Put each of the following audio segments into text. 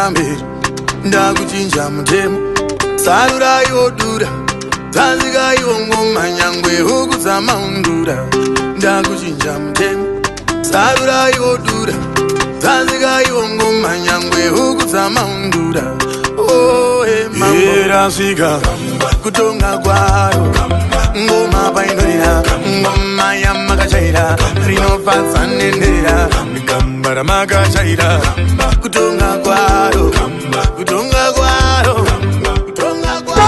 Nambe, Ndaguchinja Mutemu, Salura Yodura, Taziga Yongoma Yangwe, Huguza Maundura, Ndaguchinja Mutemu, Salura Yodura, Taziga Yongoma Yangwe, Huguza Maundura. Oh, hey, Mama, Siga, Kutonga Guaro, Ngoma Painora, Ngoma Yamakachaira, Rino Fatsanendera, Gambara Magachaira, Kutonga Guaro, Kutonga Guaro, Kutonga Guaro.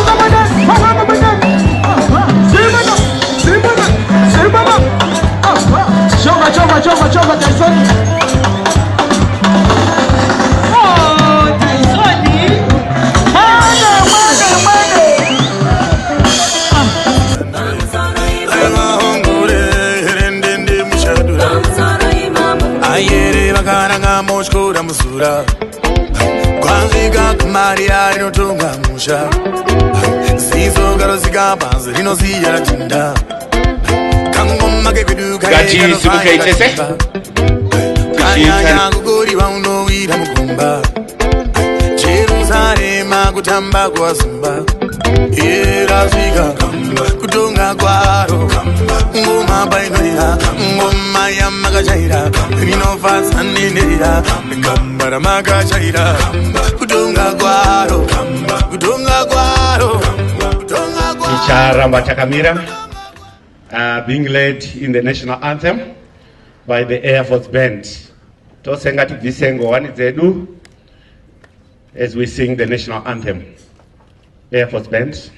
Chova, Tyson. Moshkura musura Kwanzika kumaria rinotonga musha Zizo garozika panzi rinozia tinda Kangoma kepeduka Gachi sibuka itese Kanya yangu gori wauno wira mukumba Jerusalema kutamba kwa zumba Era zika kutonga kwaro Ngoma bainoira Ngoma ya magachaira Rino fatsanendera Gambara magachaira Kutonga kwaro Kutonga kwaro Kutonga kwaro Icharamba Takamira being led in the national anthem by the Air Force Band. Tosenga tuvisengo wani zedu as we sing the national anthem. Air Force Band.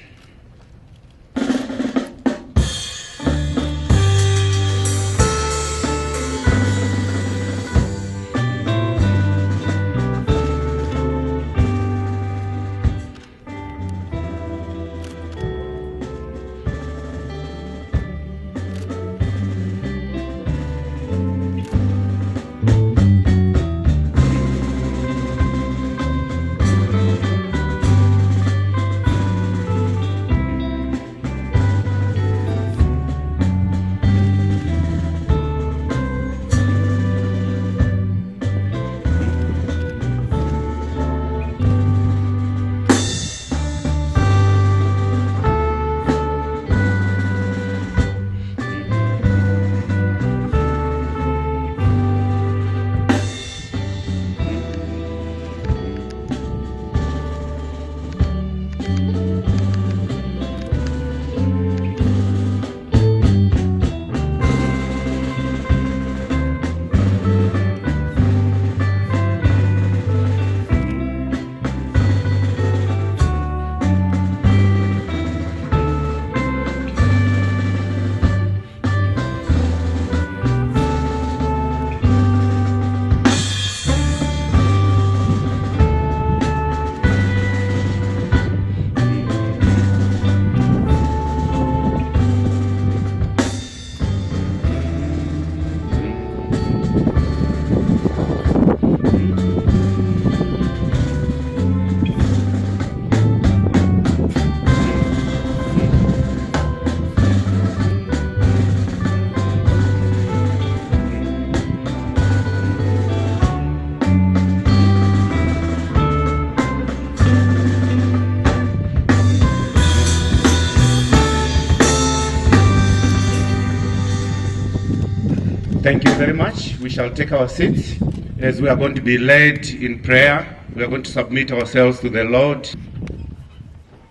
Thank you very much. We shall take our seats as we are going to be led in prayer. We are going to submit ourselves to the Lord.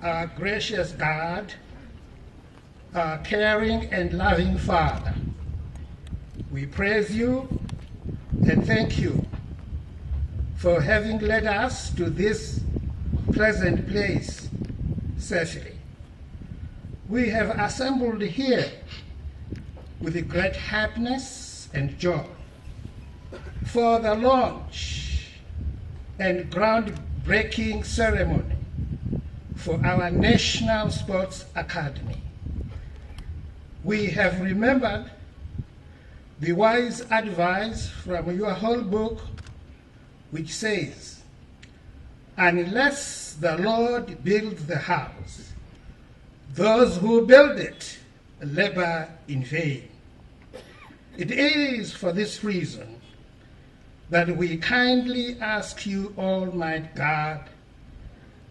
Our gracious God, our caring and loving Father, we praise you and thank you for having led us to this pleasant place safely. We have assembled here with great happiness and joy for the launch and groundbreaking ceremony for our National Sports Academy. We have remembered the wise advice from your whole book, which says, unless the Lord builds the house, those who build it labor in vain. It is for this reason that we kindly ask you, Almighty God,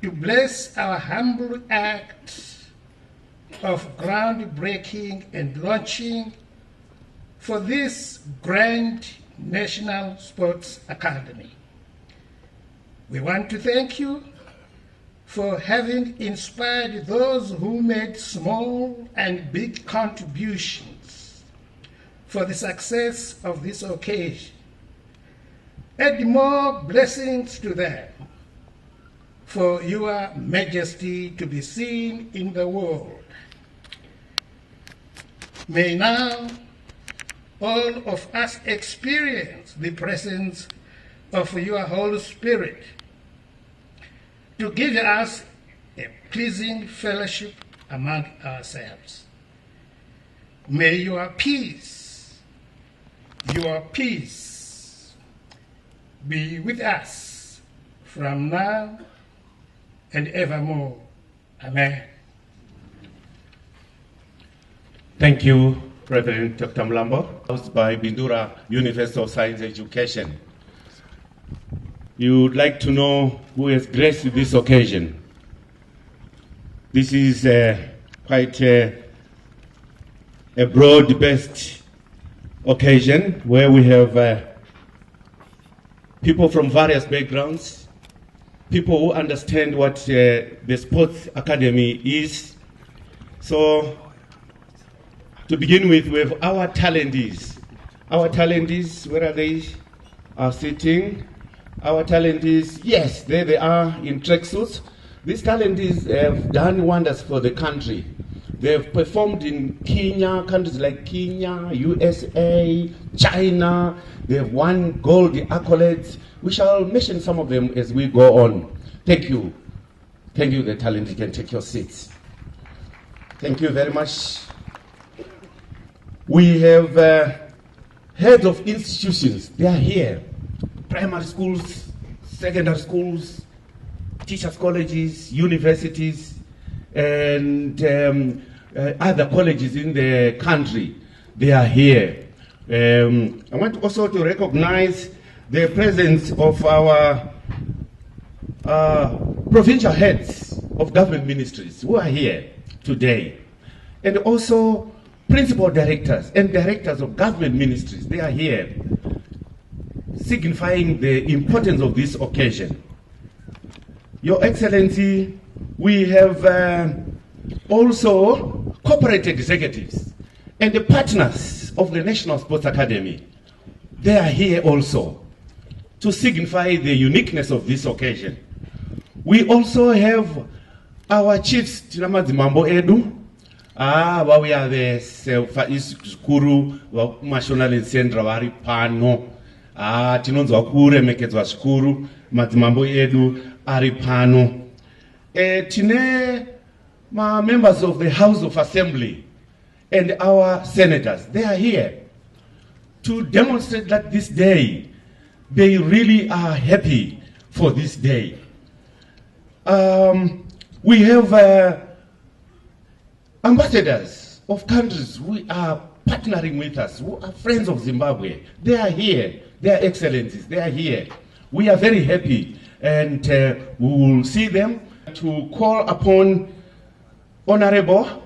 to bless our humble act of groundbreaking and launching for this grand National Sports Academy. We want to thank you for having inspired those who made small and big contributions for the success of this occasion. Add more blessings to them, for your majesty to be seen in the world. May now all of us experience the presence of your Holy Spirit to give us a pleasing fellowship among ourselves. May your peace be with us from now and evermore. Amen. Thank you, Reverend Dr. Mlambo, housed by Bindura University of Science Education. You would like to know who has graced this occasion. This is quite a broad-based occasion where we have people from various backgrounds, people who understand what the Sports Academy is. So, to begin with, we have our talentees. Our talentees, where are they? Are sitting. Our talentees, yes, there they are in tracksuits. These talentees have done wonders for the country. They have performed in Kenya, countries like Kenya, USA, China. They have won gold accolades. We shall mention some of them as we go on. Thank you. Thank you, the talent. You can take your seats. Thank you very much. We have heads of institutions. They are here. Primary schools, secondary schools, teachers' colleges, universities, and other colleges in the country. They are here. I want also to recognize the presence of our provincial heads of government ministries who are here today, and also principal directors and directors of government ministries. They are here, signifying the importance of this occasion. Your Excellency, we have also corporate executives and the partners of the National Sports Academy. They are here also to signify the uniqueness of this occasion. We also have our chiefs, Mambo Edu, we are the Skuru, National and Central Pano, Tinonzo Kure, Meketwa Skuru, Mambo Edu, Aripano. Tine, my members of the House of Assembly and our senators, they are here to demonstrate that this day, they really are happy for this day. We have ambassadors of countries who are partnering with us, who are friends of Zimbabwe. They are here, their excellencies, they are here. We are very happy, and we will see them to call upon Honorable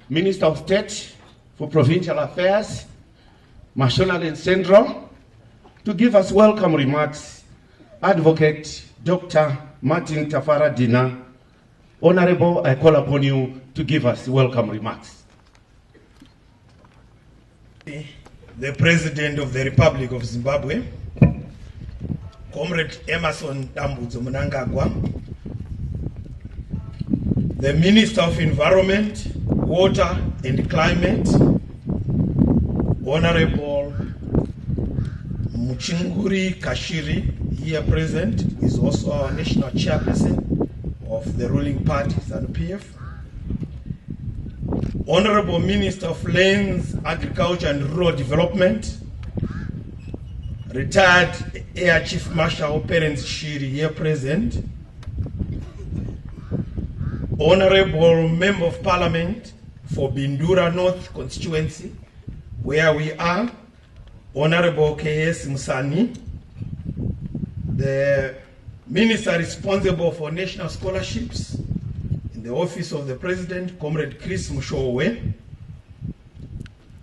Minister of State for Provincial Affairs, National and Central, to give us welcome remarks. Advocate Dr. Martin Tafara Dina. Honorable, I call upon you to give us welcome remarks. The President of the Republic of Zimbabwe, Comrade Emerson Dambudzo Mnangagwa, the Minister of Environment, Water and Climate, Honorable Muchinguri Kashiri, here present, is also our national chairperson of the ruling party, ZANU-PF. Honorable Minister of Lands, Agriculture and Rural Development, retired Air Chief Marshal Perence Shiri, here present. Honorable Member of Parliament for Bindura North constituency, where we are, Honorable K.S. Musani. the Minister responsible for national scholarships in the Office of the President, Comrade Chris Mushowe,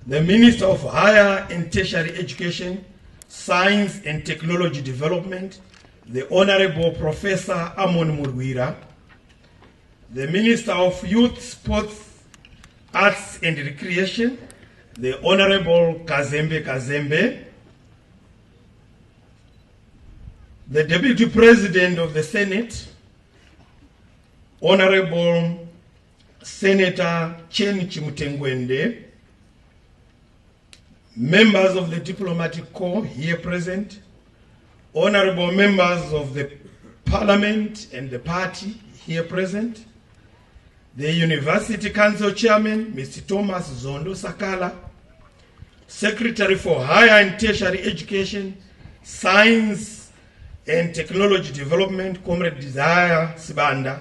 the Minister of Higher and Tertiary Education, Science and Technology Development, the Honorable Professor Amon Murwira, the Minister of Youth, Sports, Arts and Recreation, the Honorable Kazembe, the Deputy President of the Senate, Honorable Senator Chen Chimutengwende, members of the Diplomatic Corps here present, honorable members of the Parliament and the party here present, the University Council Chairman, Mr. Thomas Zondo Sakala, Secretary for Higher and Tertiary Education, Science and Technology Development, Comrade Desire Sibanda,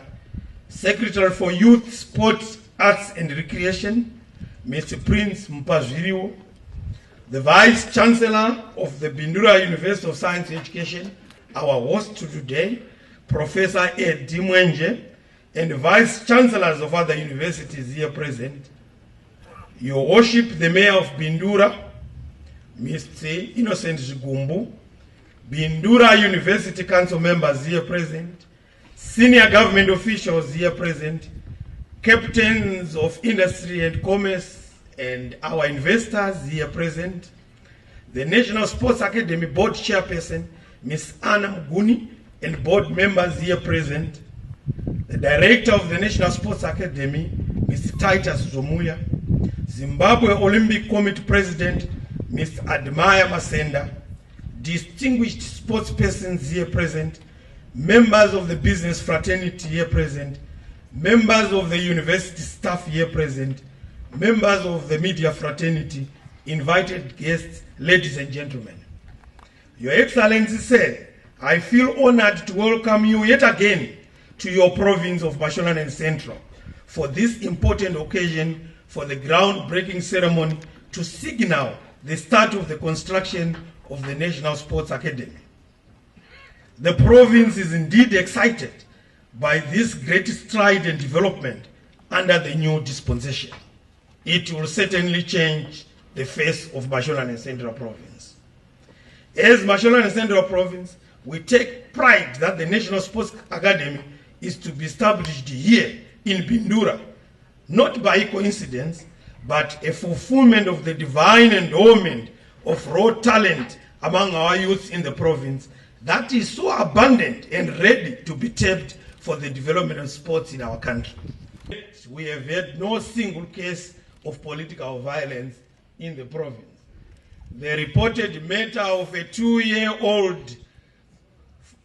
Secretary for Youth, Sports, Arts and Recreation, Mr. Prince Mpazviriwo, the Vice Chancellor of the Bindura University of Science and Education, our host today, Professor Ed Dimwenje, and the Vice Chancellors of other universities here present, Your Worship, the Mayor of Bindura, Mr. Innocent Zigumbu, Bindura University Council members here present, senior government officials here present, captains of industry and commerce, and our investors here present, the National Sports Academy Board Chairperson, Ms. Anna Mguni, and board members here present, the Director of the National Sports Academy, Mr. Titus Zomuya, Zimbabwe Olympic Committee President, Mr. Admire Masenda, distinguished sports persons here present, members of the business fraternity here present, members of the university staff here present, members of the media fraternity, invited guests, ladies and gentlemen. Your Excellency said, I feel honored to welcome you yet again to your province of Mashonaland Central for this important occasion for the groundbreaking ceremony to signal the start of the construction of the National Sports Academy. The province is indeed excited by this great stride and development under the new dispensation. It will certainly change the face of Mashonaland Central Province. As Mashonaland Central Province, we take pride that the National Sports Academy is to be established here in Bindura, not by coincidence, but a fulfillment of the divine endowment of raw talent among our youth in the province that is so abundant and ready to be tapped for the development of sports in our country. We have had no single case of political violence in the province. The reported matter of a 2-year-old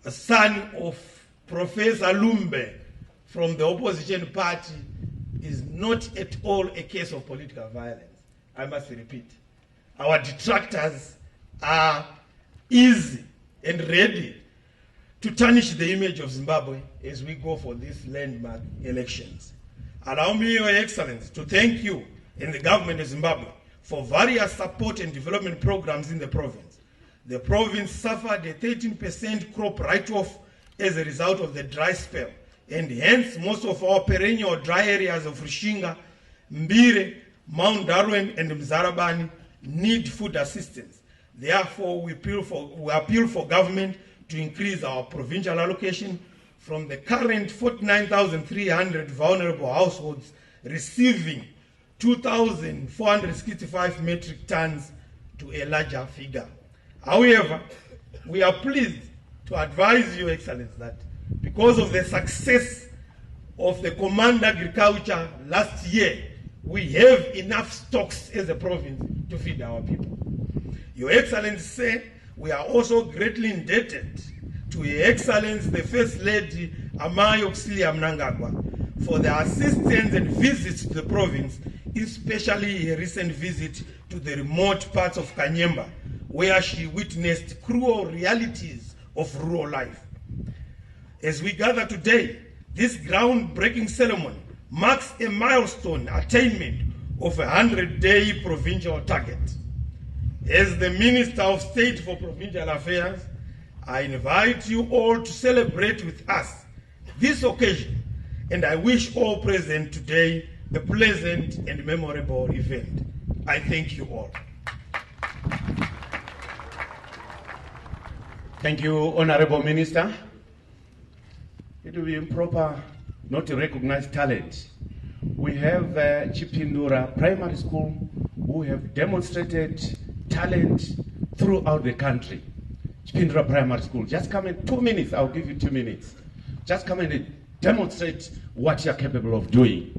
son of Professor Lumbe from the opposition party is not at all a case of political violence. I must repeat. Our detractors are easy and ready to tarnish the image of Zimbabwe as we go for these landmark elections. Allow me, Your Excellency, to thank you and the government of Zimbabwe for various support and development programs in the province. The province suffered a 13% crop write-off as a result of the dry spell, and hence most of our perennial dry areas of Rushinga, Mbire, Mount Darwin, and Mzarabani need food assistance. Therefore, we appeal for government to increase our provincial allocation from the current 49,300 vulnerable households receiving 2,465 metric tons to a larger figure. However, we are pleased to advise Your Excellency that because of the success of the Command Agriculture last year, we have enough stocks as a province to feed our people. Your Excellency said we are also greatly indebted to Your Excellency the First Lady Amayo Xilia Mnangagwa for the assistance and visits to the province, especially a recent visit to the remote parts of Kanyemba, where she witnessed cruel realities of rural life. As we gather today, this groundbreaking ceremony marks a milestone attainment of a 100-day provincial target. As the Minister of State for Provincial Affairs, I invite you all to celebrate with us this occasion, and I wish all present today a pleasant and memorable event. I thank you all. Thank you, Honorable Minister. It will be improper not to recognize talent. We have Bindura Primary School who have demonstrated talent throughout the country. Bindura Primary School, just come in 2 minutes, I'll give you 2 minutes. Just come in and demonstrate what you're capable of doing.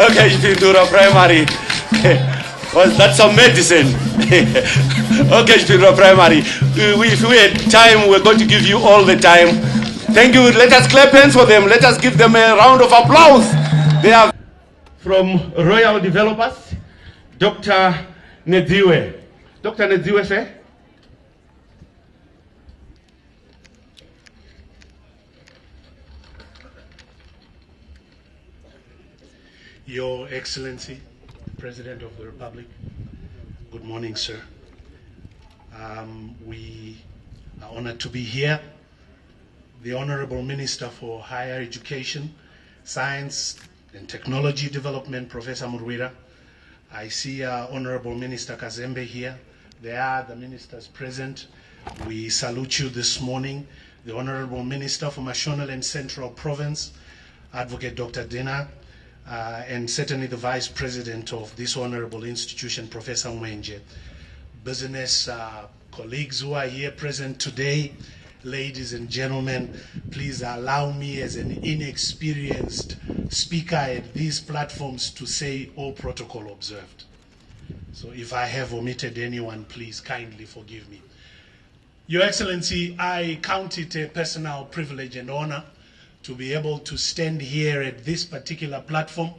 Okay, Bindura Primary. Was that some medicine? Okay, Bindura Primary. If we had time, we're going to give you all the time. Thank you. Let us clap hands for them. Let us give them a round of applause. They are from Royal Developers, Dr. Nedziwe. Dr. Nedziwe, sir. Your Excellency, President of the Republic, good morning, sir. We are honored to be here. The Honorable Minister for Higher Education, Science and Technology Development, Professor Murwira. I see Honorable Minister Kazembe here. There are the ministers present. We salute you this morning. The Honorable Minister for Mashonaland Central Province, Advocate Dr. Dena, and certainly the Vice President of this honorable institution, Professor Mwenje. Business colleagues who are here present today, ladies and gentlemen, please allow me as an inexperienced speaker at these platforms to say all protocol observed. So if I have omitted anyone, please kindly forgive me. Your Excellency, I count it a personal privilege and honor to be able to stand here at this particular platform,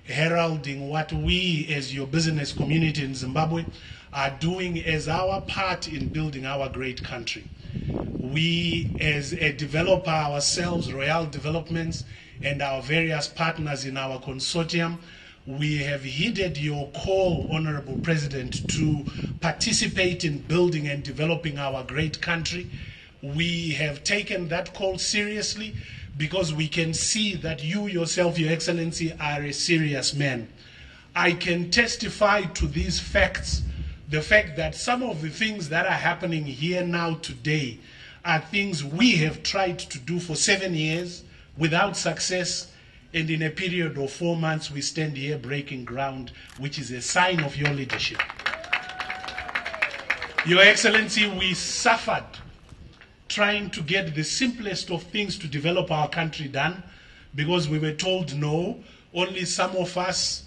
heralding what we as your business community in Zimbabwe are doing as our part in building our great country. We as a developer ourselves, Royal Developments, and our various partners in our consortium, we have heeded your call, Honorable President, to participate in building and developing our great country. We have taken that call seriously because we can see that you yourself, Your Excellency, are a serious man. I can testify to these facts, the fact that some of the things that are happening here now today are things we have tried to do for 7 years without success, and in a period of 4 months we stand here breaking ground, which is a sign of your leadership. Your Excellency, we suffered trying to get the simplest of things to develop our country done because we were told no, only some of us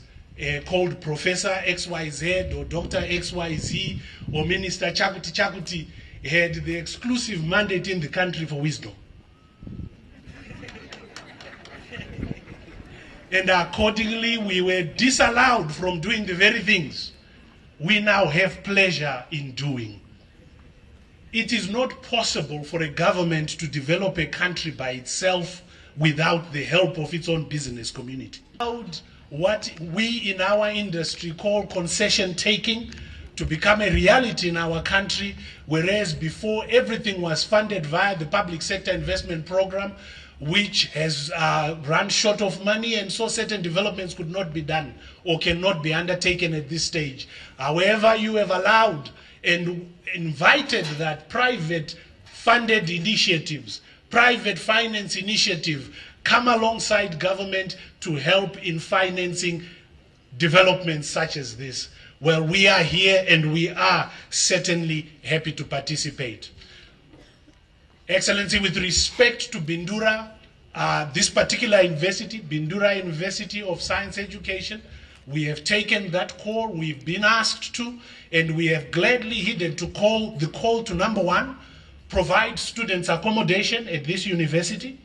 called Professor XYZ or Dr. XYZ or Minister Chakuti Chakuti had the exclusive mandate in the country for wisdom. And accordingly, we were disallowed from doing the very things we now have pleasure in doing. It is not possible for a government to develop a country by itself without the help of its own business community. What we in our industry call concession taking to become a reality in our country, whereas before everything was funded via the public sector investment program, which has run short of money, and so certain developments could not be done or cannot be undertaken at this stage. However, you have allowed and invited that private funded initiatives, private finance initiative, come alongside government to help in financing developments such as this. Well, we are here and we are certainly happy to participate. Excellency, with respect to Bindura, this particular university, Bindura University of Science Education, we have taken that call, we've been asked to, and we have gladly heeded to the call to number one, provide students accommodation at this university.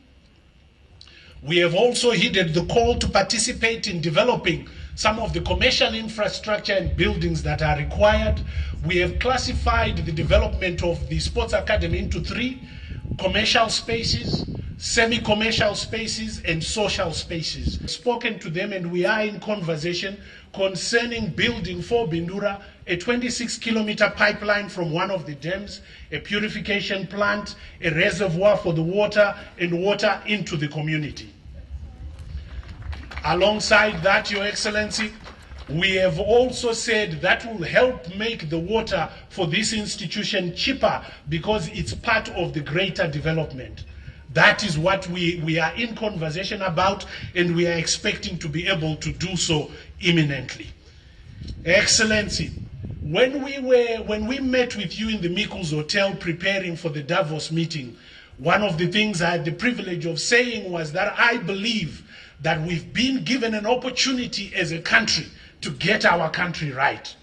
We have also heeded the call to participate in developing some of the commercial infrastructure and buildings that are required. We have classified the development of the Sports Academy into 3: commercial spaces, semi-commercial spaces, and social spaces. We've spoken to them and we are in conversation concerning building for Bindura a 26-kilometer pipeline from one of the dams, a purification plant, a reservoir for the water, and water into the community. Alongside that, Your Excellency, we have also said that will help make the water for this institution cheaper because it's part of the greater development. That is what we are in conversation about, and we are expecting to be able to do so imminently. Excellency, when we met with you in the Mikkel's Hotel preparing for the Davos meeting, one of the things I had the privilege of saying was that I believe that we've been given an opportunity as a country to get our country right.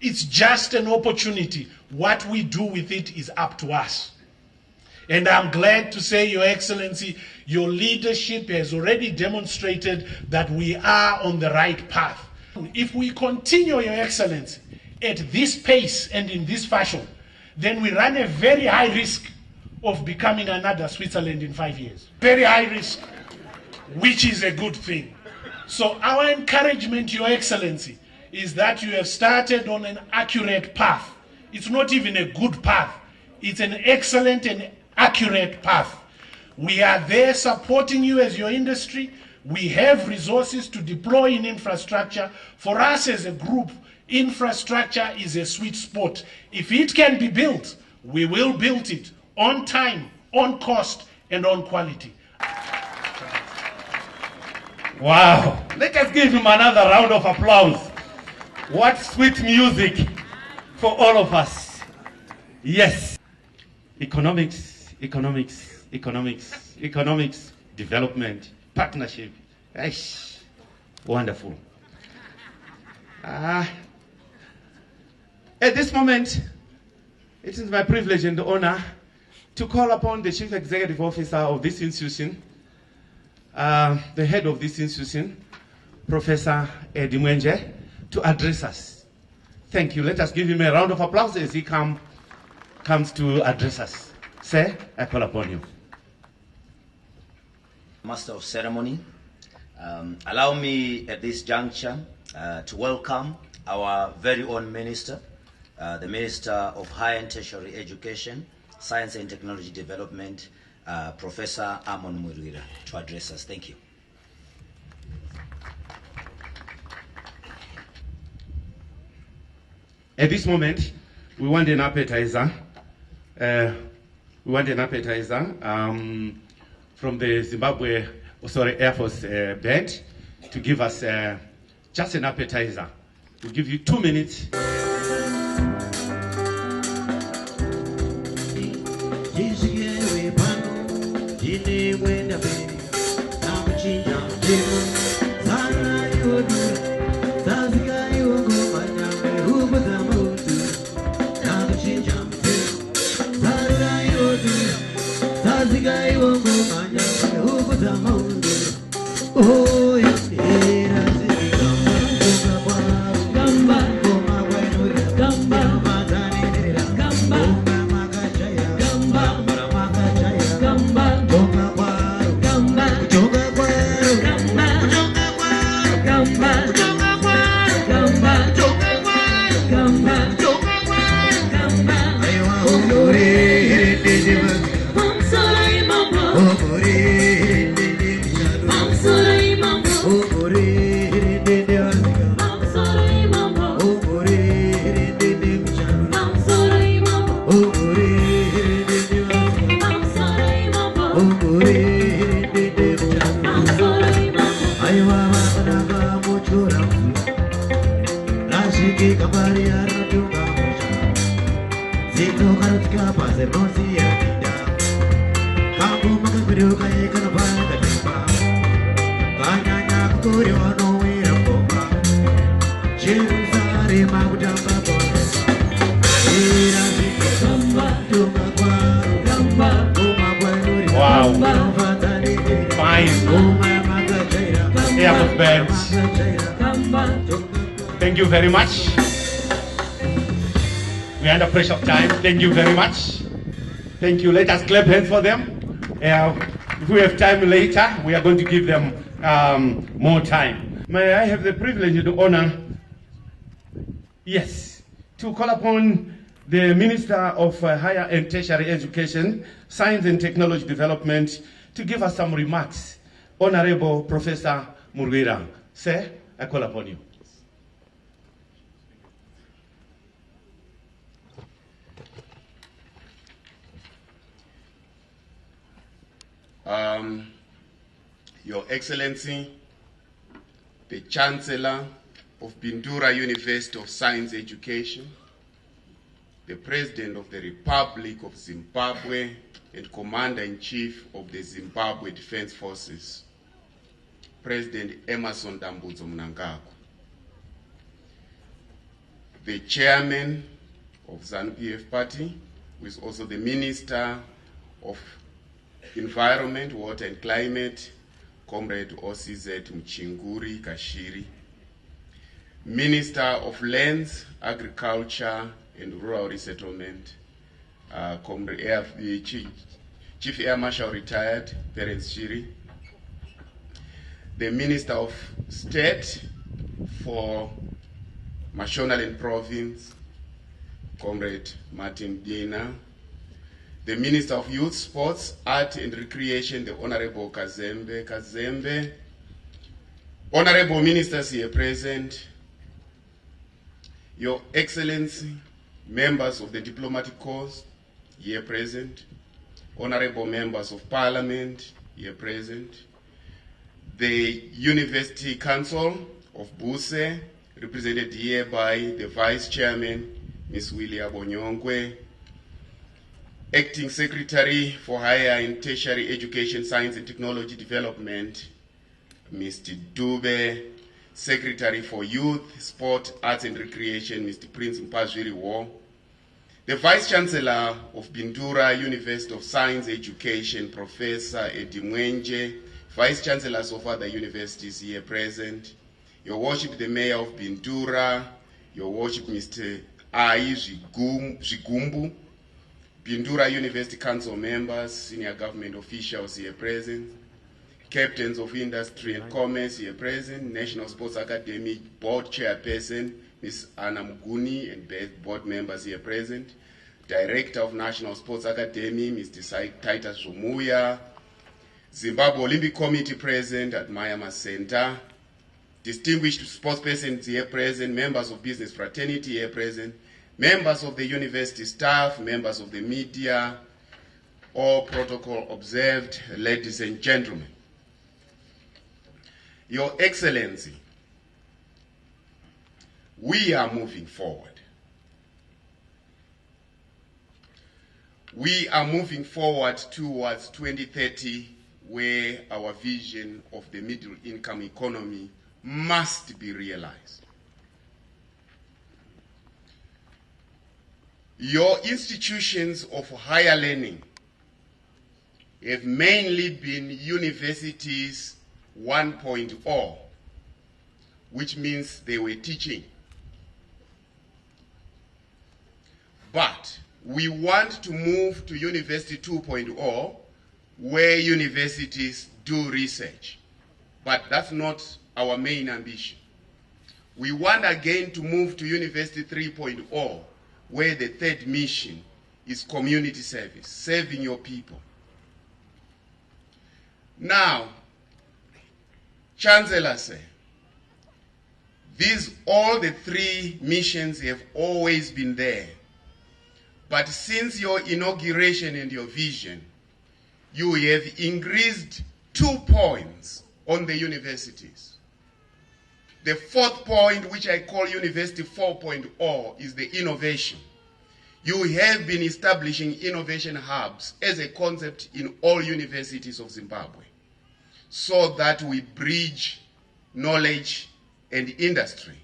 It's just an opportunity. What we do with it is up to us. And I'm glad to say, Your Excellency, your leadership has already demonstrated that we are on the right path. If we continue, Your Excellency, at this pace and in this fashion, then we run a very high risk of becoming another Switzerland in 5 years. Very high risk, which is a good thing. So our encouragement, Your Excellency, is that you have started on an accurate path. It's not even a good path. It's an excellent and accurate path. We are there supporting you as your industry. We have resources to deploy in infrastructure. For us as a group, infrastructure is a sweet spot. If it can be built, we will build it on time, on cost, and on quality. Wow. Let us give him another round of applause. What sweet music for all of us. Yes. Economics, development, partnership. Eish, wonderful. At this moment, it is my privilege and honor to call upon the Chief Executive Officer of this institution, the head of this institution, Professor Eddie Mwenje, to address us. Thank you. Let us give him a round of applause as he comes to address us. Sir, I call upon you. Master of Ceremony, allow me at this juncture to welcome our very own Minister, the Minister of Higher and Tertiary Education, Science and Technology Development, Professor Amon Murwira, to address us. Thank you. At this moment, we want an appetizer. From the Zimbabwe, Air Force Band to give us just an appetizer. We'll give you 2 minutes. Wow. Fine. Air Force Band. Thank you very much. We're under pressure of time. Thank you very much. Thank you. Let us clap hands for them. If we have time later, we are going to give them more time. May I have the privilege and the honor, yes, to call upon the Minister of Higher and Tertiary Education, Science and Technology Development, to give us some remarks. Honorable Professor Murwira. Sir, I call upon you. Your Excellency, the Chancellor of Bindura University of Science Education, the President of the Republic of Zimbabwe and Commander-in-Chief of the Zimbabwe Defense Forces, President Emerson Dambudzo Mnangagwa, the Chairman of ZANU-PF Party, who is also the Minister of Environment, Water and Climate, Comrade OCZ Mchinguri Kashiri, Minister of Lands, Agriculture and Rural Resettlement, Chief Air Marshal Retired, Terence Shiri, the Minister of State for Mashonaland Province, Comrade Martin Dina, the Minister of Youth, Sports, Art and Recreation, the Honorable Kazembe, Honorable Ministers here present, Your Excellency, members of the Diplomatic Corps here present, Honorable Members of Parliament here present, the University Council of BUSE, represented here by the Vice Chairman, Ms. Willia Bonyongwe, Acting Secretary for Higher and Tertiary Education, Science and Technology Development, Mr. Dube, Secretary for Youth, Sport, Arts and Recreation, Mr. Prince Mpazwiri War, the Vice Chancellor of Bindura University of Science Education, Professor Edimwenje, Vice Chancellors of other universities here present, Your Worship the Mayor of Bindura, Your Worship Mr. Ai Zigumbu, Bindura University Council members, senior government officials here present, captains of industry and commerce here present, National Sports Academy board chairperson, Ms. Anna Muguni, and board members here present, Director of National Sports Academy, Mr. Titus Zumuya, Zimbabwe Olympic Committee present at Mayama Center, distinguished sportspersons here present, members of business fraternity here present, members of the university staff, members of the media, all protocol observed, ladies and gentlemen. Your Excellency, we are moving forward. We are moving forward towards 2030, where our vision of the middle income economy must be realized. Your institutions of higher learning have mainly been universities 1.0, which means they were teaching. But we want to move to University 2.0, where universities do research. But that's not our main ambition. We want again to move to University 3.0, where the third mission is community service, serving your people. Now, Chancellor said, all the three missions have always been there. But since your inauguration and your vision, you have increased 2 points on the universities. The fourth point, which I call University 4.0, is the innovation. You have been establishing innovation hubs as a concept in all universities of Zimbabwe, so that we bridge knowledge and industry.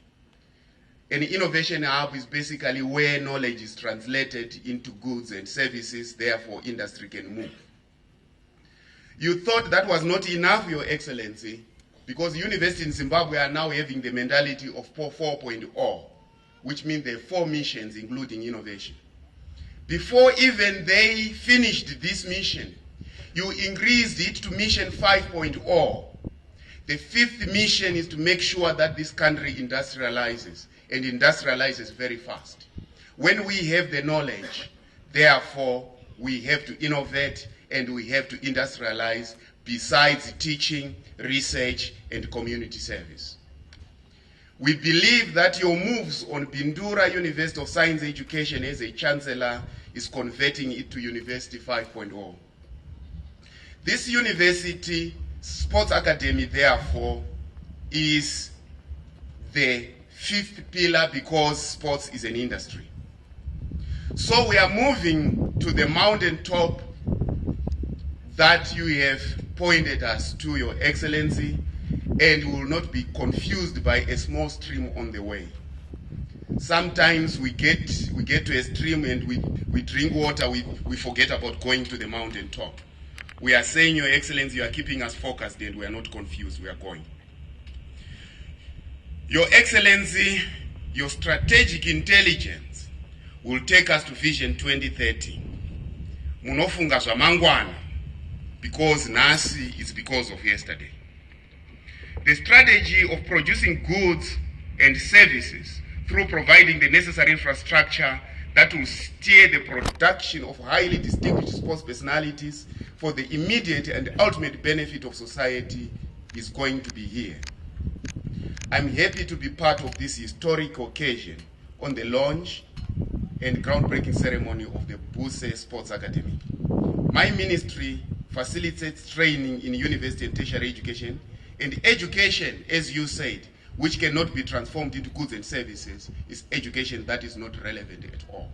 An innovation hub is basically where knowledge is translated into goods and services, therefore industry can move. You thought that was not enough, Your Excellency, because universities in Zimbabwe are now having the mentality of 4.0, which means there are 4 missions, including innovation. Before even they finished this mission, you increased it to mission 5.0. The 5th mission is to make sure that this country industrializes, and industrializes very fast. When we have the knowledge, therefore, we have to innovate and we have to industrialize besides teaching, research, and community service. We believe that your moves on Bindura University of Science Education as a chancellor is converting it to University 5.0. This university sports academy, therefore, is the 5th pillar because sports is an industry. So we are moving to the mountaintop that you have pointed us to, Your Excellency, and will not be confused by a small stream on the way. Sometimes we get to a stream and we drink water, we forget about going to the mountaintop. We are saying, Your Excellency, you are keeping us focused and we are not confused, we are going. Your Excellency, your strategic intelligence will take us to Vision 2030. Munofunga zwamangwana, because nasi is because of yesterday. The strategy of producing goods and services through providing the necessary infrastructure that will steer the production of highly distinguished sports personalities for the immediate and ultimate benefit of society is going to be here. I'm happy to be part of this historic occasion on the launch and groundbreaking ceremony of the BUSE Sports Academy. My ministry facilitates training in university and tertiary education, and education, as you said, which cannot be transformed into goods and services, is education that is not relevant at all.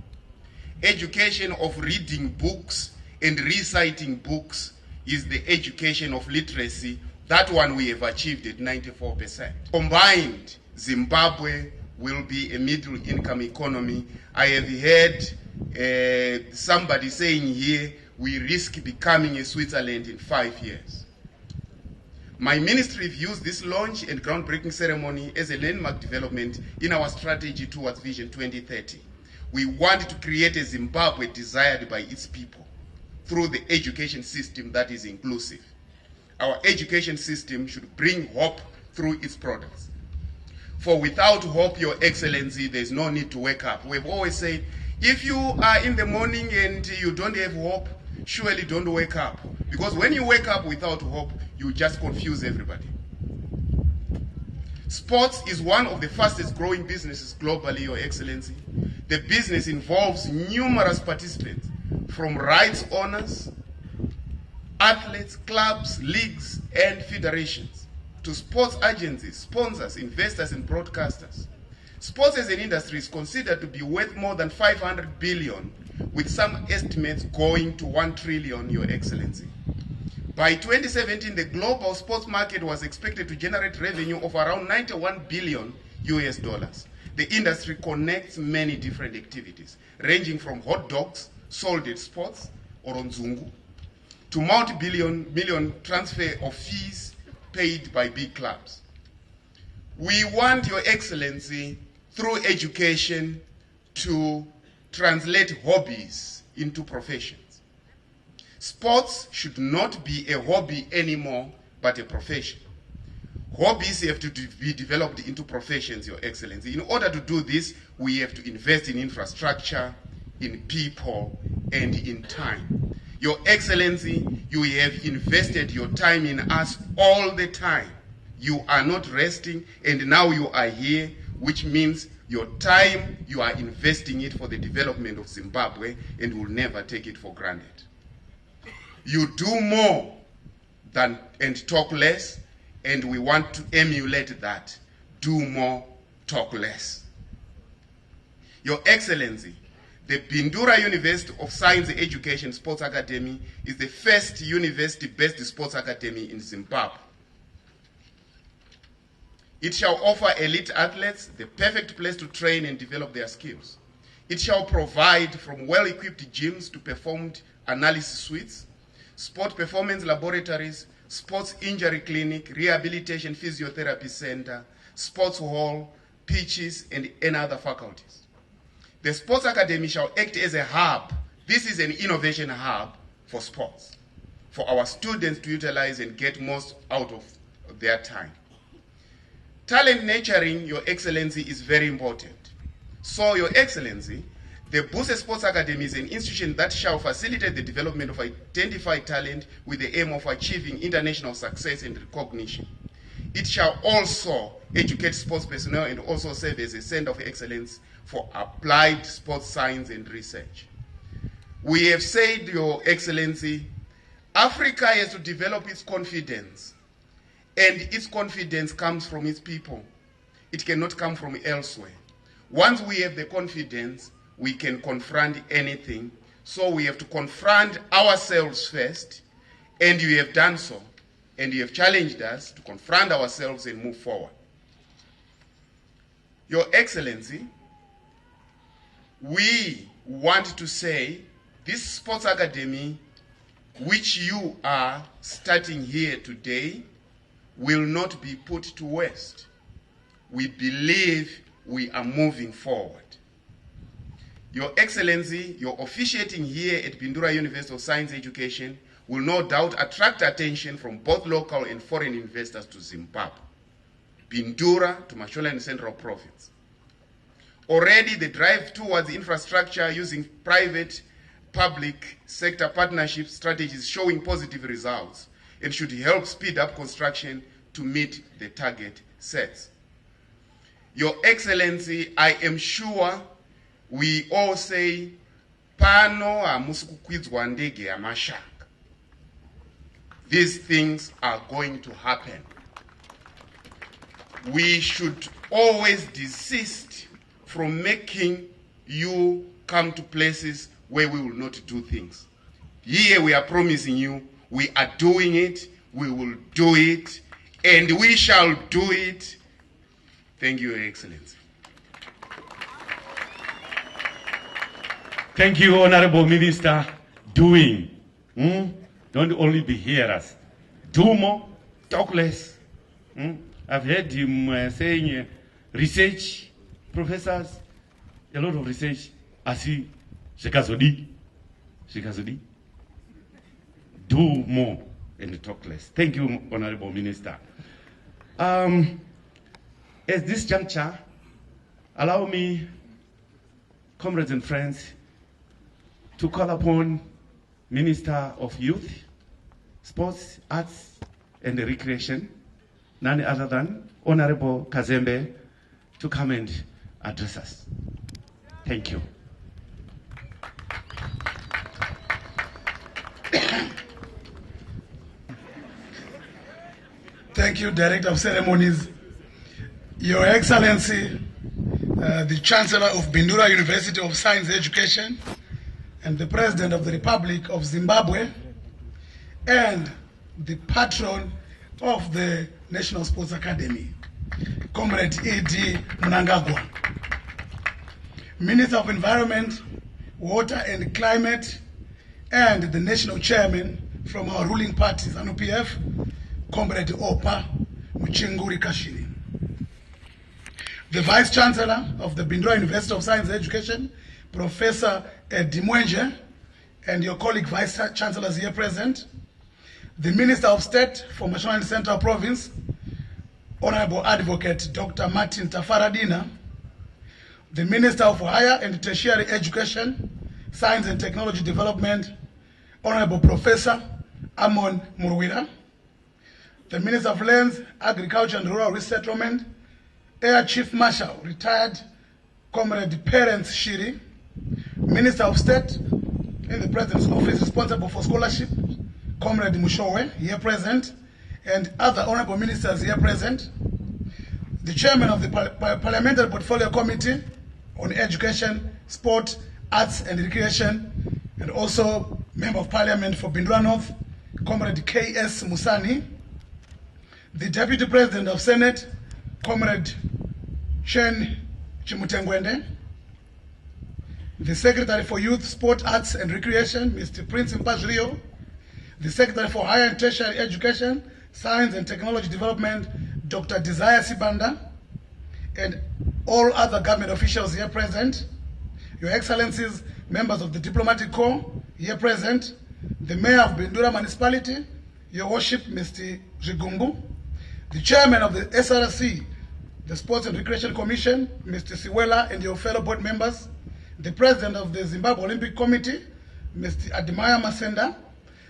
Education of reading books and reciting books is the education of literacy. That one we have achieved at 94%. Combined, Zimbabwe will be a middle-income economy. I have heard somebody saying here, we risk becoming a Switzerland in 5 years. My ministry views this launch and groundbreaking ceremony as a landmark development in our strategy towards Vision 2030. We want to create a Zimbabwe desired by its people through the education system that is inclusive. Our education system should bring hope through its products. For without hope, Your Excellency, there's no need to wake up. We've always said, if you are in the morning and you don't have hope, surely don't wake up. Because when you wake up without hope, you just confuse everybody. Sports is one of the fastest growing businesses globally, Your Excellency. The business involves numerous participants, from rights owners, athletes, clubs, leagues, and federations, to sports agencies, sponsors, investors, and broadcasters. Sports as an industry is considered to be worth more than 500 billion, with some estimates going to 1 trillion, Your Excellency. By 2017, the global sports market was expected to generate revenue of around 91 billion US dollars. The industry connects many different activities, ranging from hot dogs sold at sports or on Zungu, to multi-million transfer of fees paid by big clubs. We want, Your Excellency, through education, to translate hobbies into professions. Sports should not be a hobby anymore, but a profession. Hobbies have to be developed into professions, Your Excellency. In order to do this, we have to invest in infrastructure, in people, and in time. Your Excellency, you have invested your time in us all the time. You are not resting, and now you are here, which means your time, you are investing it for the development of Zimbabwe, and will never take it for granted. You do more and talk less, and we want to emulate that. Do more, talk less. Your Excellency, the Bindura University of Science Education Sports Academy is the first university-based sports academy in Zimbabwe. It shall offer elite athletes the perfect place to train and develop their skills. It shall provide from well-equipped gyms to performed analysis suites, sport performance laboratories, sports injury clinic, rehabilitation physiotherapy center, sports hall, pitches, and other faculties. The Sports Academy shall act as a hub. This is an innovation hub for sports, for our students to utilize and get most out of their time. Talent nurturing, Your Excellency, is very important. So, Your Excellency, the BUSE Sports Academy is an institution that shall facilitate the development of identified talent with the aim of achieving international success and recognition. It shall also educate sports personnel and also serve as a center of excellence for applied sports science and research. We have said, Your Excellency, Africa has to develop its confidence, and its confidence comes from its people. It cannot come from elsewhere. Once we have the confidence, we can confront anything. So we have to confront ourselves first, and you have done so, and you have challenged us to confront ourselves and move forward. Your Excellency, we want to say this Sports Academy, which you are starting here today, will not be put to waste. We believe we are moving forward. Your Excellency, your officiating here at Bindura University of Science Education will no doubt attract attention from both local and foreign investors to Zimbabwe, Bindura to Mashonaland Central Province. Already the drive towards infrastructure using private-public sector partnership strategies showing positive results and should help speed up construction to meet the target sets. Your Excellency, I am sure we all say, pano amusikukwizwa ndege amashaka. These things are going to happen. We should always desist from making you come to places where we will not do things. Here we are promising you, we are doing it, we will do it, and we shall do it. Thank you, Your Excellency. Thank you, Honorable Minister. Doing. Don't only be hearers. Do more, talk less. I've heard him saying research, professors, a lot of research. Asi, shikazodi. Do more and talk less. Thank you, Honorable Minister. At this juncture, allow me, comrades and friends, to call upon Minister of Youth, Sports, Arts and Recreation, none other than Honorable Kazembe, to come and address us. Thank you. Thank you, Director of Ceremonies. Your Excellency, the Chancellor of Bindura University of Science Education, and the President of the Republic of Zimbabwe, and the patron of the National Sports Academy, Comrade E.D. Mnangagwa, Minister of Environment, Water and Climate, and the National Chairman from our ruling party, ZANU-PF, Comrade Opa Mchinguri Kashini. The Vice Chancellor of the Bindura University of Science Education, Professor Dimwenje, and your colleague Vice Chancellors here present. The Minister of State for Mashonaland Central Province, Honorable Advocate Dr. Martin Tafaradina. The Minister of Higher and Tertiary Education, Science and Technology Development, Honorable Professor Amon Murwira. The Minister of Lands, Agriculture and Rural Resettlement, Air Chief Marshal, retired Comrade Parents Shiri. Minister of State in the President's Office responsible for scholarship, Comrade Mushowe, here present, and other honorable ministers here present. The Chairman of the Parliamentary Portfolio Committee on Education, Sport, Arts and Recreation, and also Member of Parliament for Bindura North, Comrade K.S. Musani. The Deputy President of Senate, Comrade Chen Chimutengwende. The Secretary for Youth, Sport, Arts and Recreation, Mr. Prince Mpazrio. The Secretary for Higher and Tertiary Education, Science and Technology Development, Dr. Desire Sibanda, and all other government officials here present. Your Excellencies, members of the Diplomatic Corps here present, the Mayor of Bindura Municipality, Your Worship, Mr. Jigumbu, the Chairman of the SRC, the Sports and Recreation Commission, Mr. Siwela, and your fellow board members, the President of the Zimbabwe Olympic Committee, Mr. Adimaya Masenda,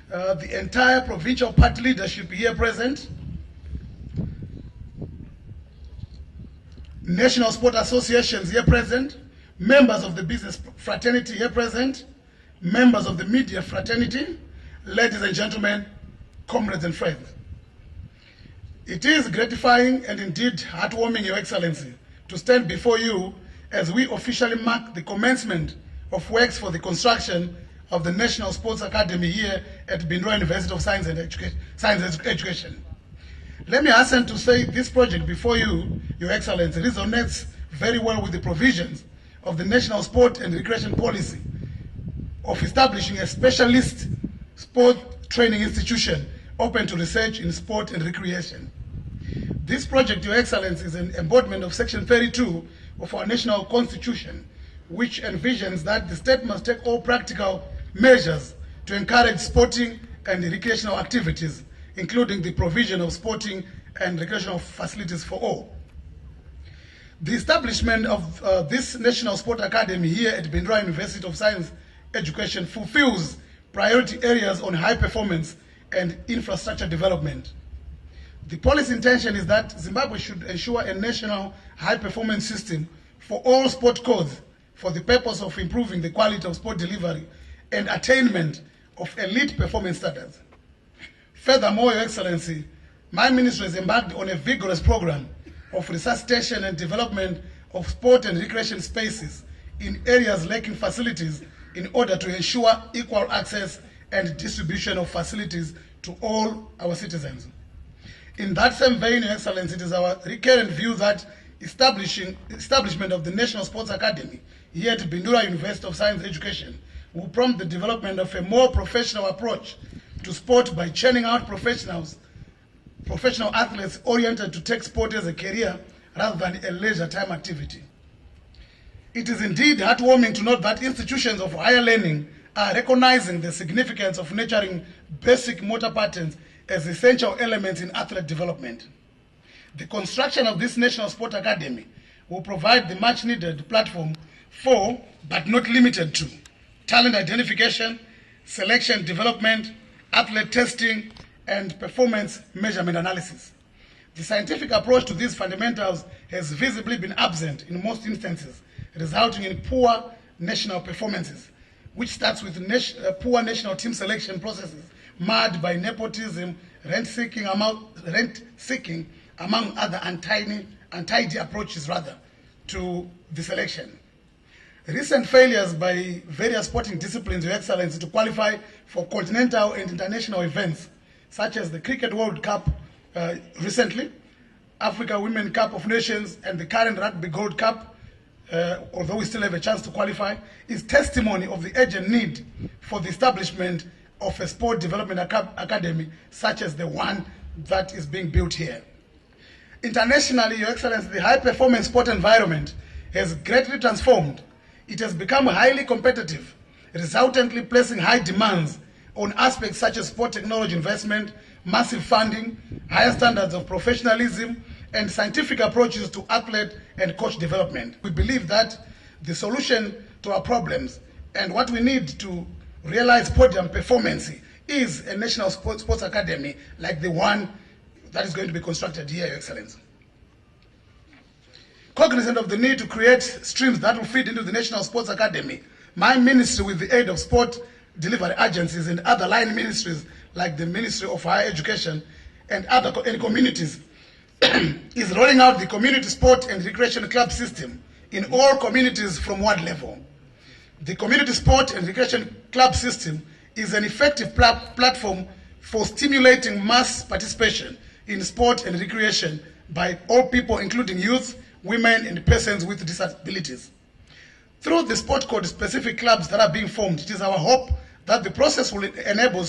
the entire provincial party leadership here present, national sport associations here present, members of the business fraternity here present, members of the media fraternity, ladies and gentlemen, comrades and friends. It is gratifying and indeed heartwarming, Your Excellency, to stand before you as we officially mark the commencement of works for the construction of the National Sports Academy here at Bindura University of Science and Education. Let me hasten to say this project before you, Your Excellency, resonates very well with the provisions of the National Sport and Recreation Policy of establishing a specialist sport training institution open to research in sport and recreation. This project, Your Excellency, is an embodiment of Section 32 of our national constitution, which envisions that the state must take all practical measures to encourage sporting and recreational activities, including the provision of sporting and recreational facilities for all. The establishment of this National Sport Academy here at Bindura University of Science Education fulfills priority areas on high performance and infrastructure development. The policy intention is that Zimbabwe should ensure a national high performance system for all sport codes for the purpose of improving the quality of sport delivery and attainment of elite performance standards. Furthermore, Your Excellency, my ministry has embarked on a vigorous program of resuscitation and development of sport and recreation spaces in areas lacking facilities in order to ensure equal access and distribution of facilities to all our citizens. In that same vein, Your Excellency, it is our recurrent view that establishment of the National Sports Academy here at Bindura University of Science Education will prompt the development of a more professional approach to sport by churning out professional athletes oriented to take sport as a career rather than a leisure time activity. It is indeed heartwarming to note that institutions of higher learning are recognizing the significance of nurturing basic motor patterns as essential elements in athlete development. The construction of this National Sport Academy will provide the much needed platform for, but not limited to, talent identification, selection development, athlete testing, and performance measurement analysis. The scientific approach to these fundamentals has visibly been absent in most instances, resulting in poor national performances, which starts with poor national team selection processes marred by nepotism, rent-seeking, among other untidy approaches to the selection. Recent failures by various sporting disciplines, Your Excellency, to qualify for continental and international events, such as the Cricket World Cup recently, Africa Women Cup of Nations, and the current Rugby Gold Cup, although we still have a chance to qualify, is testimony of the urgent need for the establishment of a sport development academy such as the one that is being built here. Internationally, Your Excellency, the high-performance sport environment has greatly transformed. It has become highly competitive, resultantly placing high demands on aspects such as sport technology investment, massive funding, higher standards of professionalism, and scientific approaches to athlete and coach development. We believe that the solution to our problems and what we need to realize podium performance is a national sports academy like the one that is going to be constructed here, Your Excellency. Cognizant of the need to create streams that will feed into the National Sports Academy, my ministry, with the aid of sport delivery agencies and other line ministries like the Ministry of Higher Education and other communities, is rolling out the community sport and recreation club system in all communities from ward level. The community sport and recreation club system is an effective platform for stimulating mass participation in sport and recreation by all people, including youth, women, and persons with disabilities. Through the sport code specific clubs that are being formed, it is our hope that the process will enable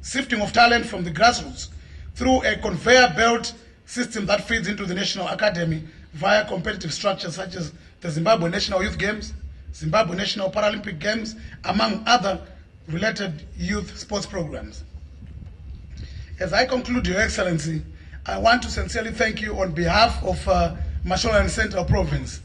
sifting of talent from the grassroots through a conveyor belt system that feeds into the National Academy via competitive structures such as the Zimbabwe National Youth Games, Zimbabwe National Paralympic Games, among other related youth sports programs. As I conclude, Your Excellency, I want to sincerely thank you on behalf of Mashonaland Central Province.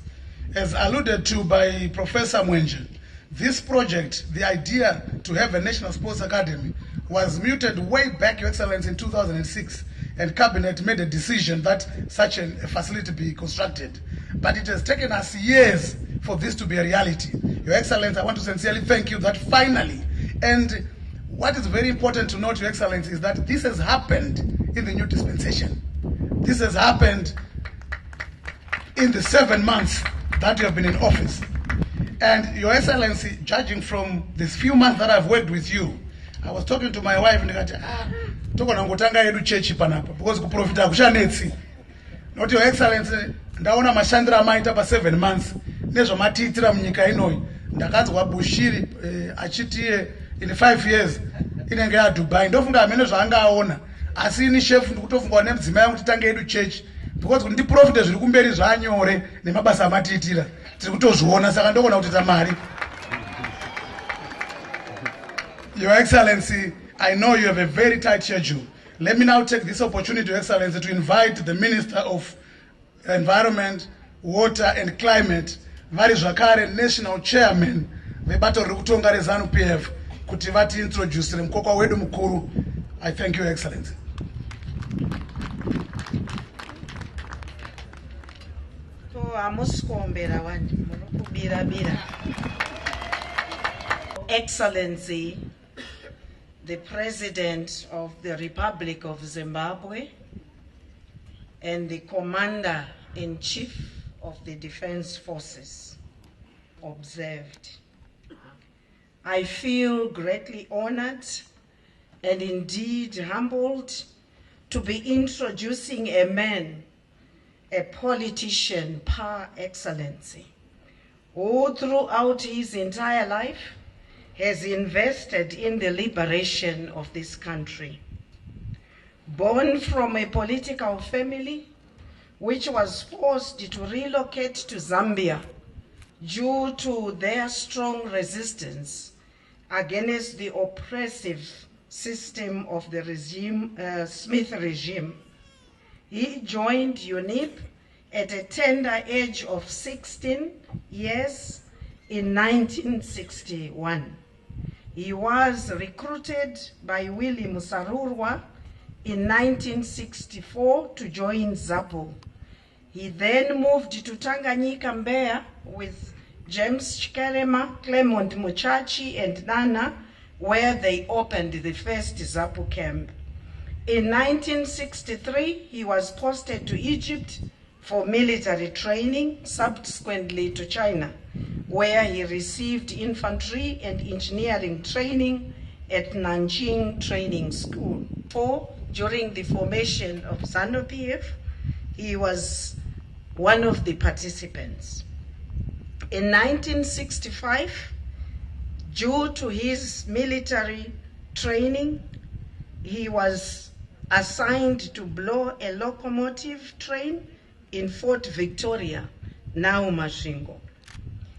As alluded to by Professor Mwenje, this project, the idea to have a National Sports Academy, was mooted way back, Your Excellency, in 2006, and Cabinet made a decision that such a facility be constructed. But it has taken us years for this to be a reality. Your Excellency, I want to sincerely thank you that finally, and what is very important to note, Your Excellency, is that this has happened in the new dispensation. This has happened in the 7 months that you have been in office. And Your Excellency, judging from these few months that I've worked with you, I was talking to my wife and I said, tokona yedu chechi panapa because kuprofita kushanetsi. Not Your Excellency, ndaona mashandira amaita pa 7 months nezvo matiitira munyika inoyi. Ndakanzwa Bushiri achitiye in 5 years inenge ya Dubai. Ndofunga amene zvaangaona. Asi ini chef ndikutofunga nemudzimai yangu titange yedu chechi because ndi profit zviri kumberi zvanyore nemabasa amatiitira. Tiri kutozviona saka ndokona kuti tamari. Your Excellency, I know you have a very tight schedule. Let me now take this opportunity, Your Excellency, to invite the Minister of Environment, water and climate vari zvakare national chairman vebato riri kutonga reZANU-PF kuti vatiintroducere mukokwa wedu mukuru. I thank you, Excellency. Excellency, the President of the Republic of Zimbabwe and the Commander-in-Chief of the Defense Forces, observed. I feel greatly honored and indeed humbled to be introducing a man, a politician par excellence, who throughout his entire life has invested in the liberation of this country. Born from a political family which was forced to relocate to Zambia due to their strong resistance against the oppressive system of the Smith regime, he joined UNIP at a tender age of 16 years in 1961. He was recruited by Willie Musarurwa in 1964 to join ZAPU. He then moved to Tanganyika, Mbeya, with James Chikerema, Clement Muchachi, and Nana, where they opened the first ZAPU camp. In 1963, he was posted to Egypt for military training, subsequently to China, where he received infantry and engineering training at Nanjing Training School. During the formation of ZANU-PF, he was one of the participants. In 1965, due to his military training, he was assigned to blow a locomotive train in Fort Victoria, now Masvingo.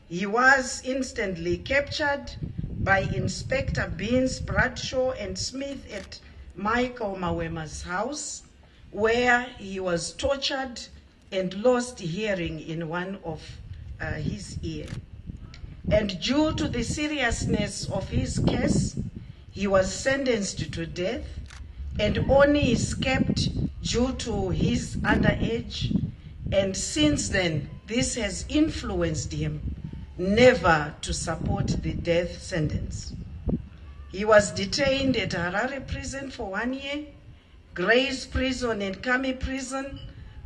He was instantly captured by Inspector Beans, Bradshaw, and Smith at Michael Mawema's house, where he was tortured and lost hearing in one of his ear. And due to the seriousness of his case, he was sentenced to death and only escaped due to his underage. And since then, this has influenced him never to support the death sentence. He was detained at Harare prison for 1 year, Grace prison and Kami prison,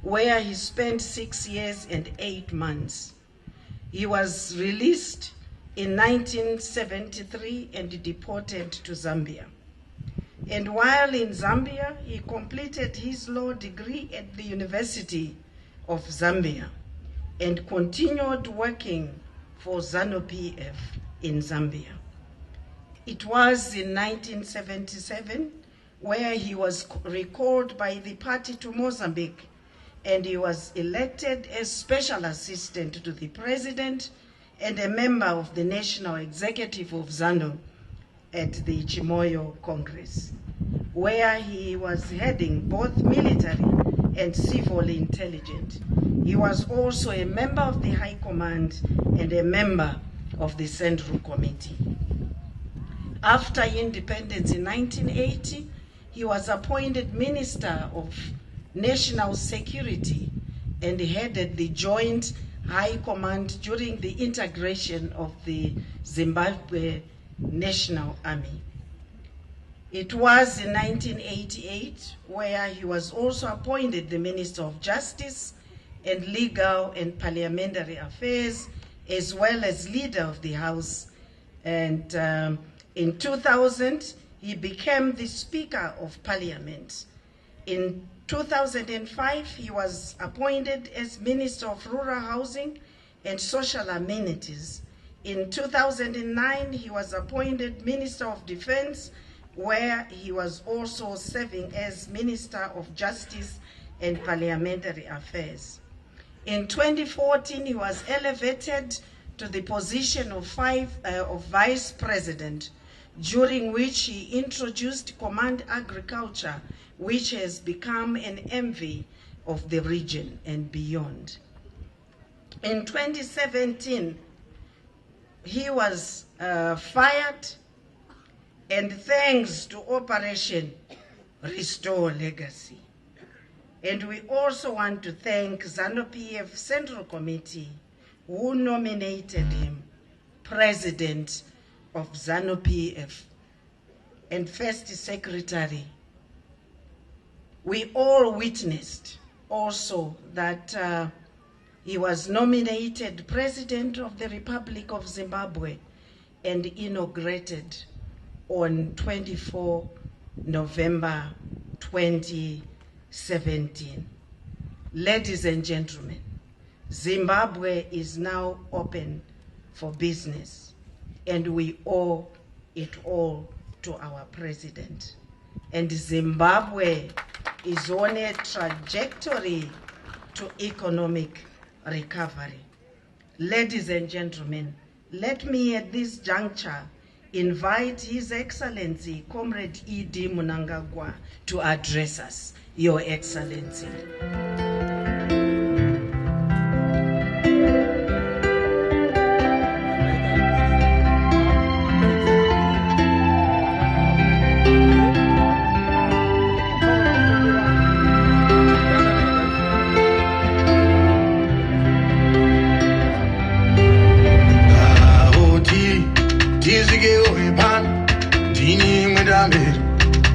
where he spent 6 years and 8 months. He was released in 1973 and deported to Zambia. And while in Zambia, he completed his law degree at the University of Zambia and continued working for ZANU-PF in Zambia. It was in 1977 where he was recalled by the party to Mozambique, and he was elected as special assistant to the president and a member of the national executive of ZANU at the Chimoyo Congress, where he was heading both military and civil intelligence. He was also a member of the High Command and a member of the Central Committee. After independence in 1980, he was appointed Minister of National Security and headed the Joint High Command during the integration of the Zimbabwe National Army. It was in 1988 where he was also appointed the Minister of Justice and Legal and Parliamentary Affairs, as well as leader of the House. And in 2000, he became the Speaker of Parliament. In 2005, he was appointed as Minister of Rural Housing and Social Amenities. In 2009, he was appointed Minister of Defense, where he was also serving as Minister of Justice and Parliamentary Affairs. In 2014, he was elevated to the position of Vice President, during which he introduced Command Agriculture, which has become an envy of the region and beyond. In 2017, he was fired, and thanks to Operation Restore Legacy. And we also want to thank ZANU-PF Central Committee, who nominated him President of ZANU-PF and First Secretary. We all witnessed also that he was nominated President of the Republic of Zimbabwe and inaugurated on 24 November 2017. Ladies and gentlemen, Zimbabwe is now open for business, and we owe it all to our president. And Zimbabwe is on a trajectory to economic recovery. Ladies and gentlemen, let me at this juncture invite His Excellency Comrade E.D. Mnangagwa to address us. Your Excellency.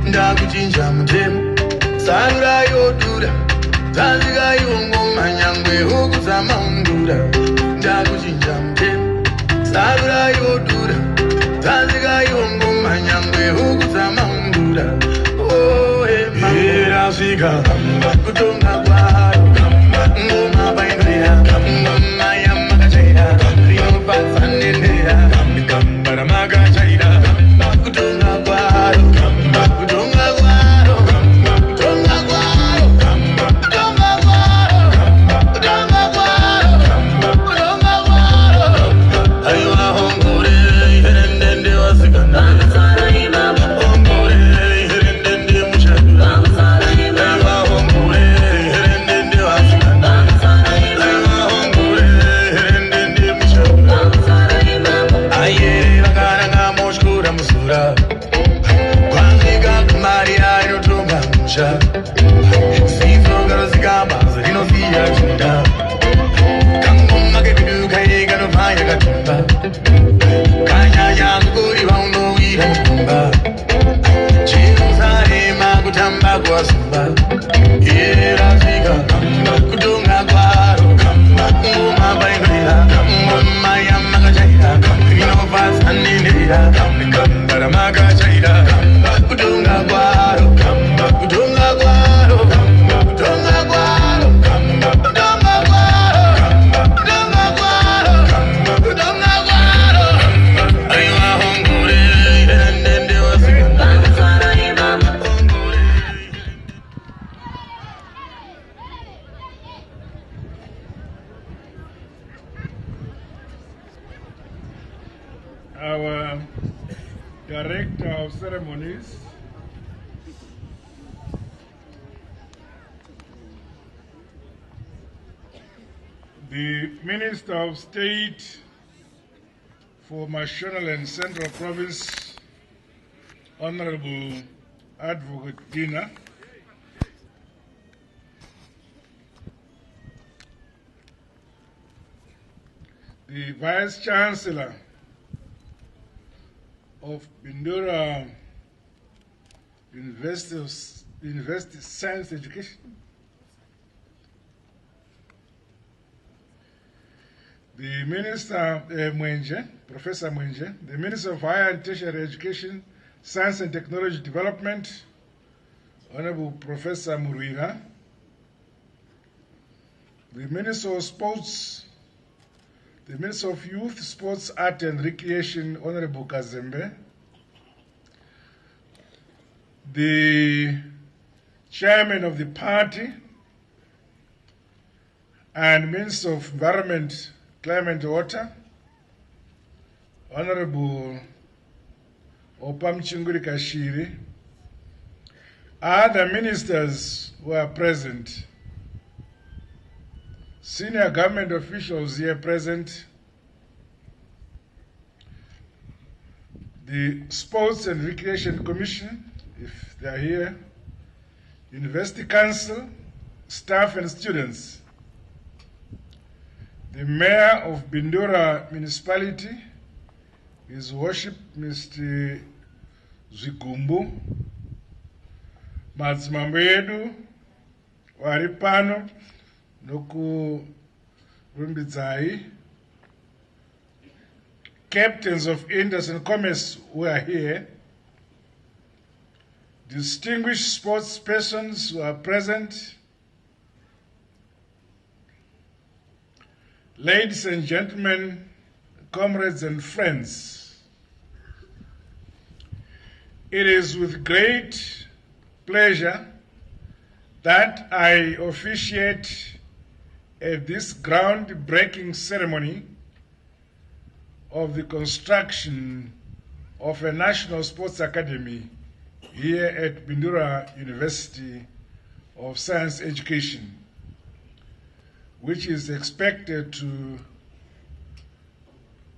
Ndakuchinja mutemo sarura yodura tanzika yongoma nyangwe hukuzama undura ndakuchinja mutemo sarura yodura tanzika yongoma nyangwe hukuzama undura erasvika kutonga kwaro ngoma Bindura ngoma yamakachaira rinopatsa nendera kambara makachaira kutonga kwaro Our Director of Ceremonies, the Minister of State for Mashonaland and Central Province, Honorable Advocate Dina, the Vice Chancellor of Bindura University of Science Education, the Minister Professor Mwenje, the Minister of Higher and Tertiary Education, Science and Technology Development, Honorable Professor Murwira, the Minister of Sports, the Minister of Youth, Sports, Art and Recreation, Honorable Kazembe, the Chairman of the party and Minister of Environment, Climate and Water, Honorable Opamchinguri Kashiri, other ministers who are present, senior government officials here present, the Sports and Recreation Commission, if they are here, University Council, staff and students, the Mayor of Bindura Municipality, His Worship Mr. Zigumbu, madzimambo edu vari pano nokurumbidzai, captains of industry and commerce who are here, distinguished sports persons who are present, ladies and gentlemen, comrades and friends. It is with great pleasure that I officiate at this groundbreaking ceremony of the construction of a National Sports Academy here at Bindura University of Science Education, which is expected to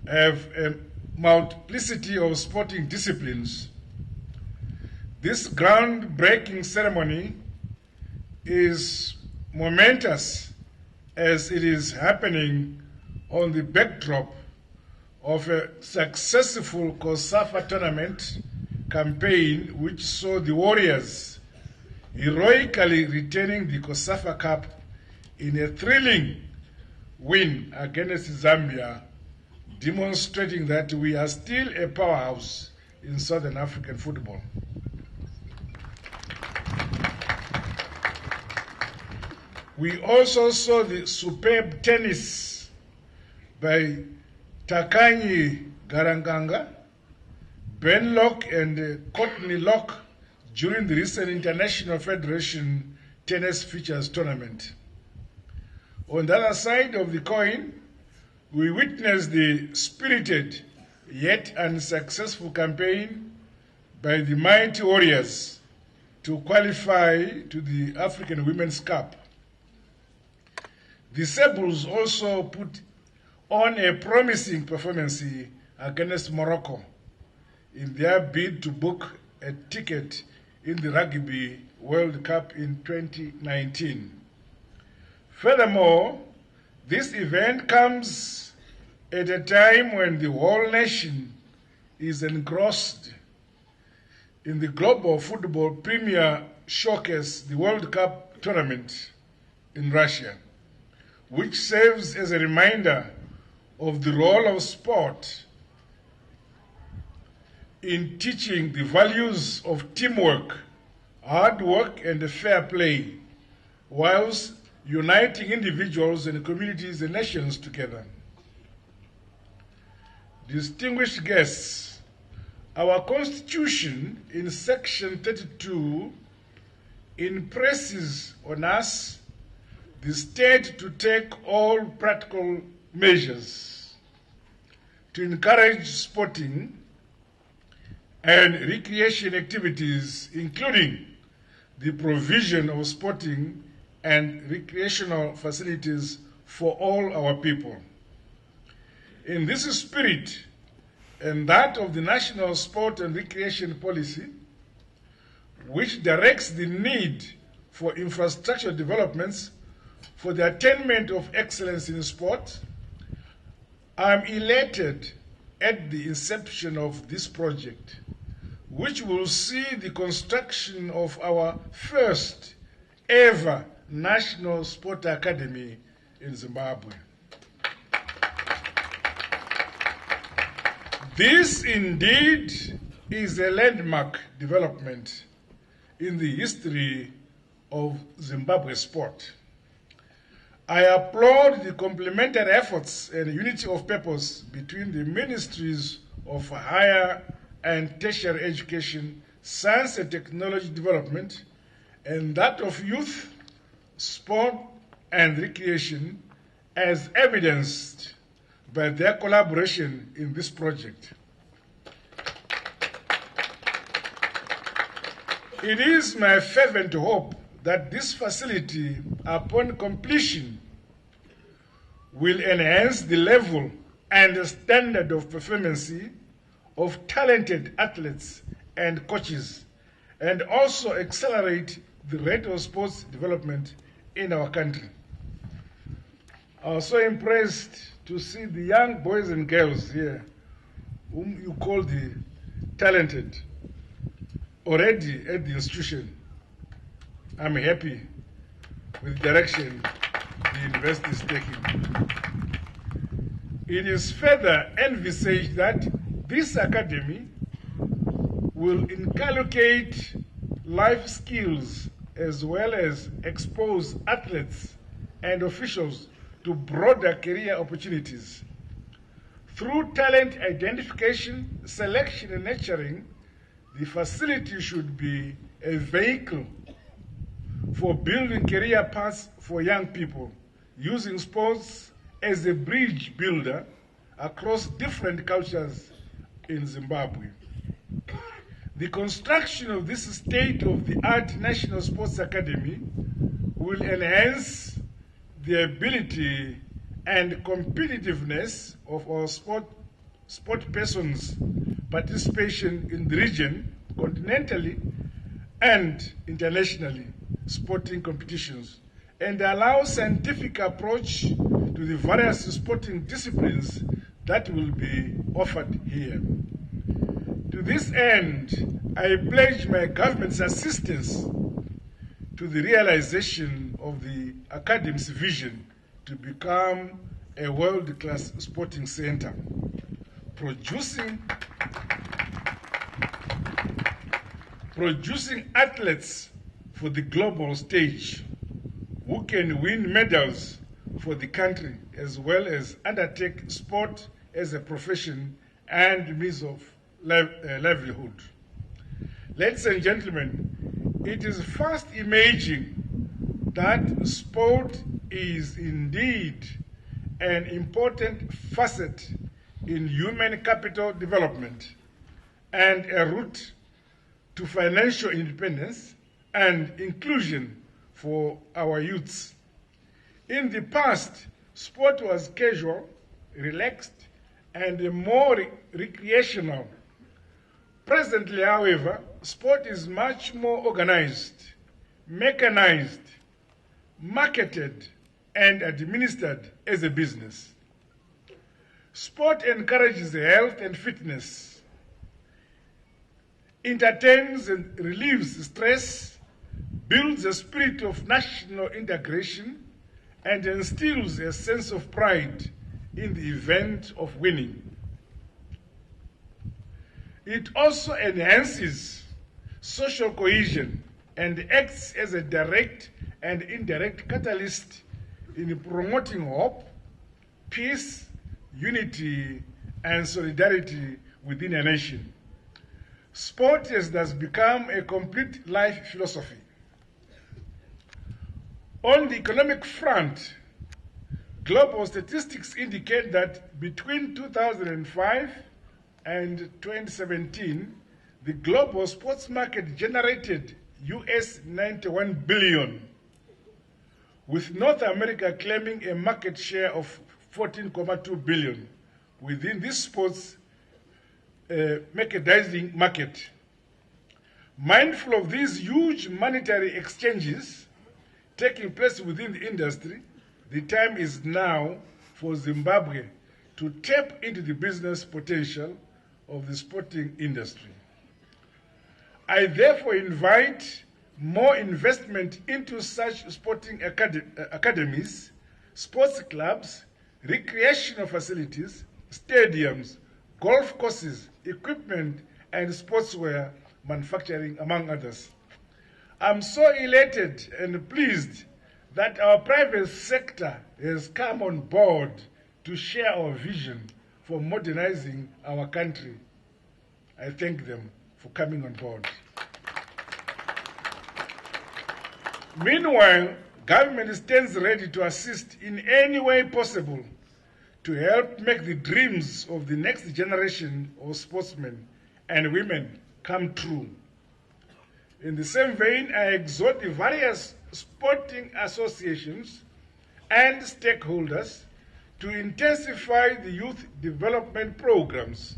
have a multiplicity of sporting disciplines. This groundbreaking ceremony is momentous as it is happening on the backdrop of a successful COSAFA tournament campaign which saw the Warriors heroically retaining the COSAFA Cup in a thrilling win against Zambia, demonstrating that we are still a powerhouse in Southern African football. We also saw the superb tennis by Takanyi Garanganga, Ben Locke and Courtney Locke during the recent International Federation Tennis Features Tournament. On the other side of the coin, we witnessed the spirited yet unsuccessful campaign by the mighty Warriors to qualify to the African Women's Cup. The Sables also put on a promising performance against Morocco in their bid to book a ticket in the Rugby World Cup in 2019. Furthermore, this event comes at a time when the whole nation is engrossed in the global football premier showcase, the World Cup tournament in Russia, which serves as a reminder of the role of sport in teaching the values of teamwork, hard work, and fair play, whilst uniting individuals and communities and nations together. Distinguished guests, our Constitution in Section 32 impresses on us the state to take all practical measures to encourage sporting and recreation activities, including the provision of sporting and recreational facilities for all our people. In this spirit, and that of the National Sport and Recreation Policy, which directs the need for infrastructure developments for the attainment of excellence in sport, I am elated at the inception of this project, which will see the construction of our first ever National Sport Academy in Zimbabwe. This indeed is a landmark development in the history of Zimbabwe sport. I applaud the complementary efforts and unity of purpose between the ministries of higher and tertiary education, science and technology development, and that of youth, sport, and recreation, as evidenced by their collaboration in this project. It is my fervent hope that this facility, upon completion, will enhance the level and the standard of performance of talented athletes and coaches, and also accelerate the rate of sports development in our country. I was so impressed to see the young boys and girls here, whom you call the talented, already at the institution. I'm happy with the direction the university is taking. It is further envisaged that this academy will inculcate life skills as well as expose athletes and officials to broader career opportunities. Through talent identification, selection, and nurturing, the facility should be a vehicle for building career paths for young people, using sports as a bridge builder across different cultures in Zimbabwe. The construction of this state-of-the-art National Sports Academy will enhance the ability and competitiveness of our sport persons' participation in the region, continentally and internationally, sporting competitions, and allow scientific approach to the various sporting disciplines that will be offered here. To this end, I pledge my government's assistance to the realization of the Academy's vision to become a world-class sporting center, producing athletes for the global stage who can win medals for the country as well as undertake sport as a profession and means of livelihood. Ladies and gentlemen, it is fast emerging that sport is indeed an important facet in human capital development and a route to financial independence and inclusion for our youths. In the past, sport was casual, relaxed, and more recreational. Presently, however, sport is much more organized, mechanized, marketed, and administered as a business. Sport encourages health and fitness, entertains and relieves stress, builds a spirit of national integration, and instills a sense of pride in the event of winning. It also enhances social cohesion and acts as a direct and indirect catalyst in promoting hope, peace, unity, and solidarity within a nation. Sport has thus become a complete life philosophy. On the economic front, global statistics indicate that between 2005 and 2017, the global sports market generated US 91 billion, with North America claiming a market share of 14.2 billion within this sports merchandising market. Mindful of these huge monetary exchanges taking place within the industry, the time is now for Zimbabwe to tap into the business potential of the sporting industry. I therefore invite more investment into such sporting academies, sports clubs, recreational facilities, stadiums, golf courses, equipment, and sportswear manufacturing, among others. I'm so elated and pleased that our private sector has come on board to share our vision for modernizing our country. I thank them for coming on board. Meanwhile, government stands ready to assist in any way possible to help make the dreams of the next generation of sportsmen and women come true. In the same vein, I exhort the various sporting associations and stakeholders to intensify the youth development programs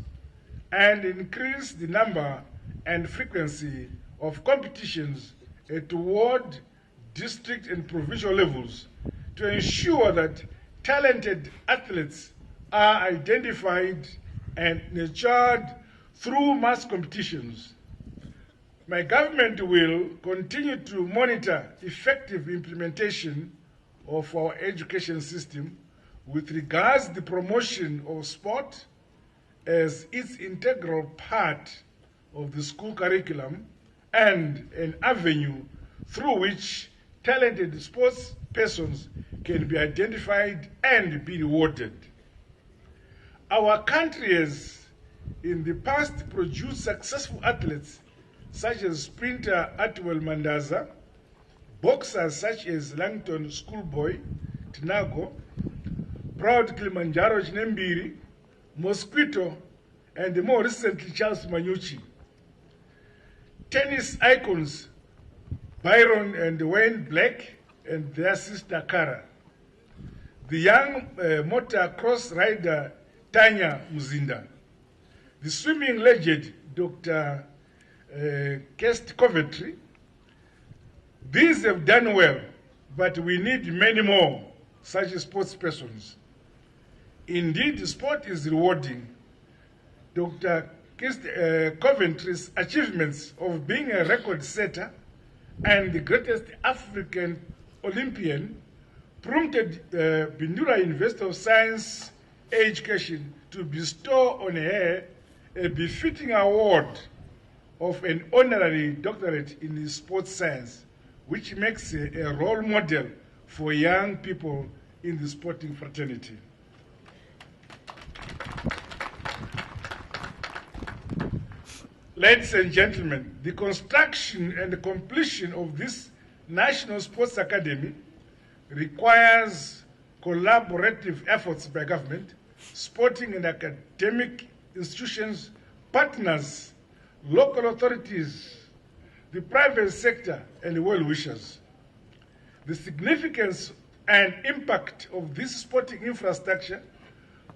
and increase the number and frequency of competitions at ward, district, and provincial levels to ensure that talented athletes are identified and nurtured through mass competitions. My government will continue to monitor effective implementation of our education system with regards to the promotion of sport as its integral part of the school curriculum and an avenue through which talented sports persons can be identified and be rewarded. Our country has in the past produced successful athletes such as sprinter Atwell Mandaza, boxers such as Langton Schoolboy Tinago, Proud Kilimanjaro Chinembiri, Mosquito, and more recently Charles Manyuchi. Tennis icons Byron and Wayne Black and their sister Kara. The young motocross rider Tanya Muzinda. The swimming legend Dr. Kest Coventry. These have done well, but we need many more such sports persons. Indeed, sport is rewarding. Dr. Coventry's achievements of being a record setter and the greatest African Olympian prompted Bindura University of Science Education to bestow on her a befitting award of an honorary doctorate in sports science, which makes her a role model for young people in the sporting fraternity. Ladies and gentlemen, the construction and the completion of this National Sports Academy requires collaborative efforts by government, sporting and academic institutions, partners, local authorities, the private sector, and well-wishers. The significance and impact of this sporting infrastructure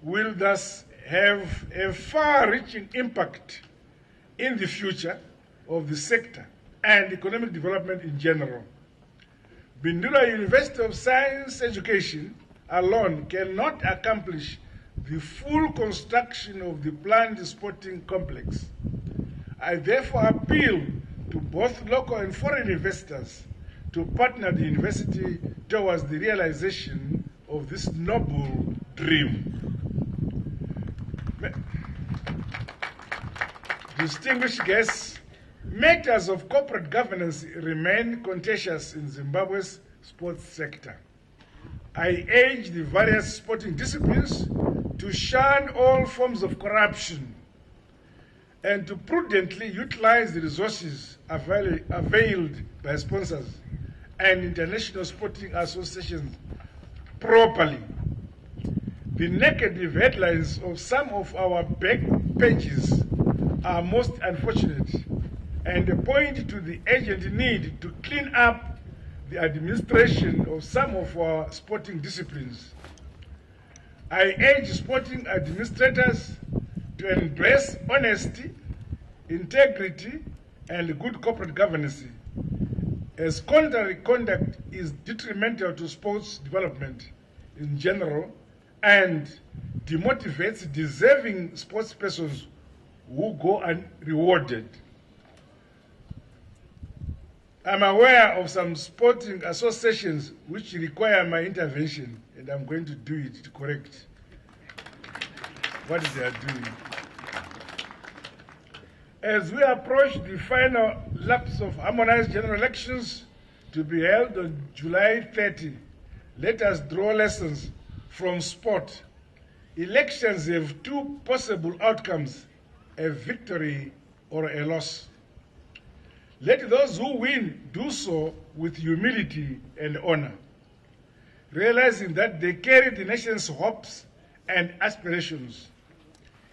will thus have a far-reaching impact in the future of the sector and economic development in general. Bindura University of Science Education alone cannot accomplish the full construction of the planned sporting complex. I therefore appeal to both local and foreign investors to partner the university towards the realization of this noble dream. Distinguished guests, matters of corporate governance remain contentious in Zimbabwe's sports sector. I urge the various sporting disciplines to shun all forms of corruption and to prudently utilize the resources availed by sponsors and international sporting associations properly. The negative headlines of some of our back pages are most unfortunate and point to the urgent need to clean up the administration of some of our sporting disciplines. I urge sporting administrators to embrace honesty, integrity, and good corporate governance, as contrary conduct is detrimental to sports development in general and demotivates deserving sports persons who go unrewarded. I'm aware of some sporting associations which require my intervention, and I'm going to do it to correct what they are doing. As we approach the final laps of harmonized general elections to be held on July 30, let us draw lessons from sport. Elections have two possible outcomes: a victory or a loss. Let those who win do so with humility and honor, realizing that they carry the nation's hopes and aspirations.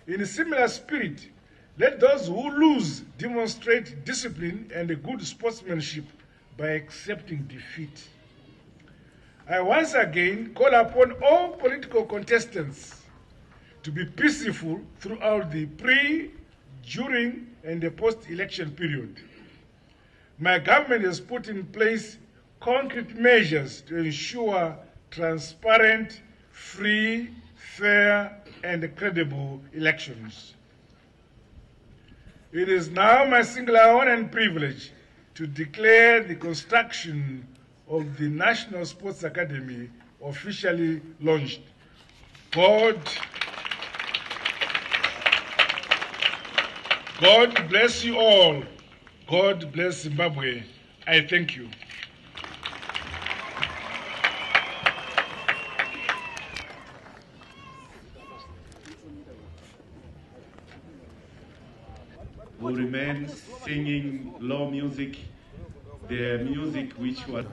In a similar spirit, let those who lose demonstrate discipline and a good sportsmanship by accepting defeat. I once again call upon all political contestants to be peaceful throughout the pre, during, and the post-election period. My government has put in place concrete measures to ensure transparent, free, fair, and credible elections. It is now my singular honor and privilege to declare the construction of the National Sports Academy officially launched. God bless you all. God bless Zimbabwe. I thank you. Will remain singing low music, the music which was.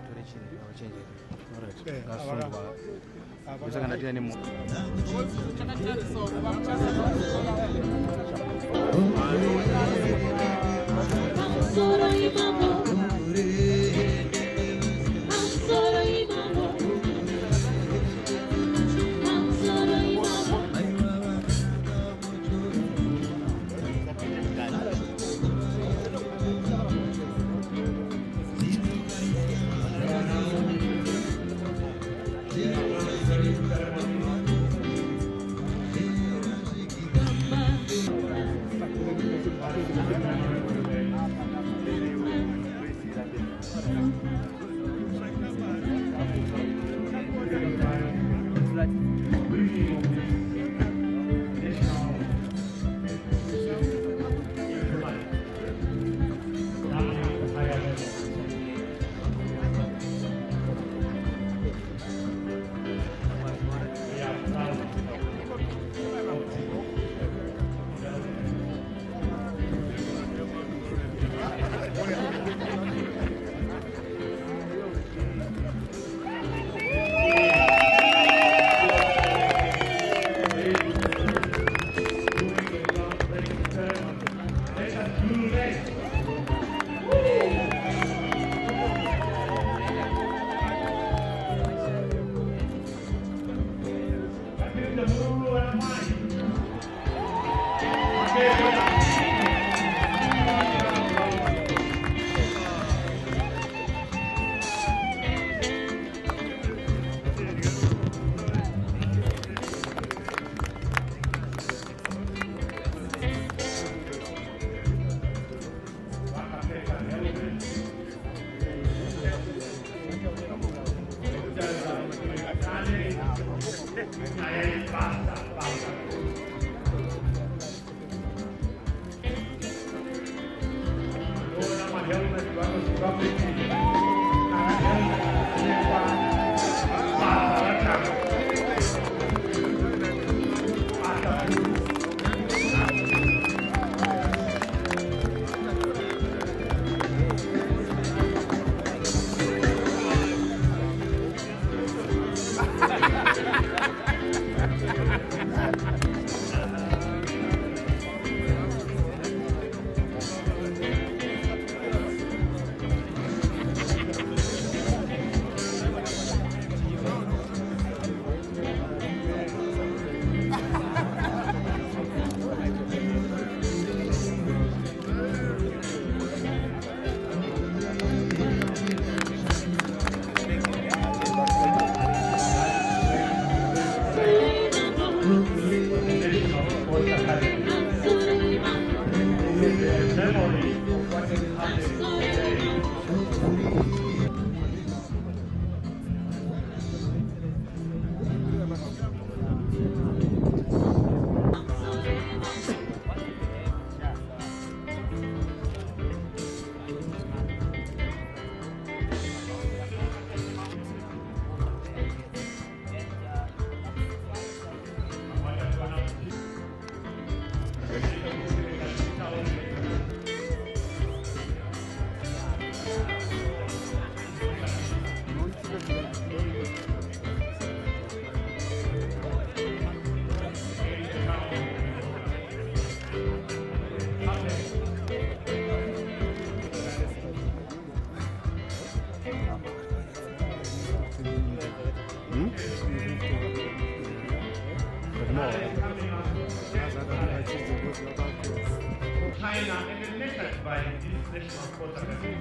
China animated by this national photography.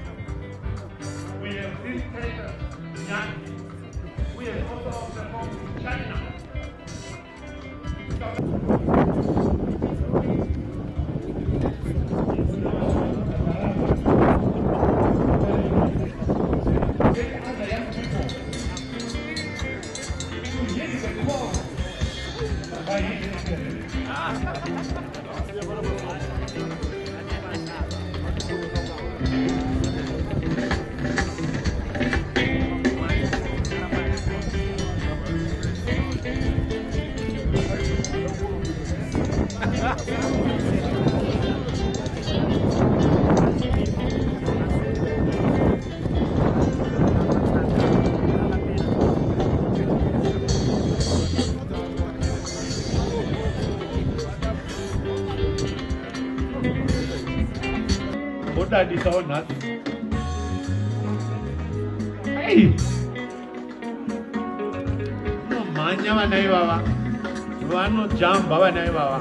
We have dictator Yang. We have also performed China. Udadisa onasi. Hey! No manya vana ivava. Vanojamba vana ivava.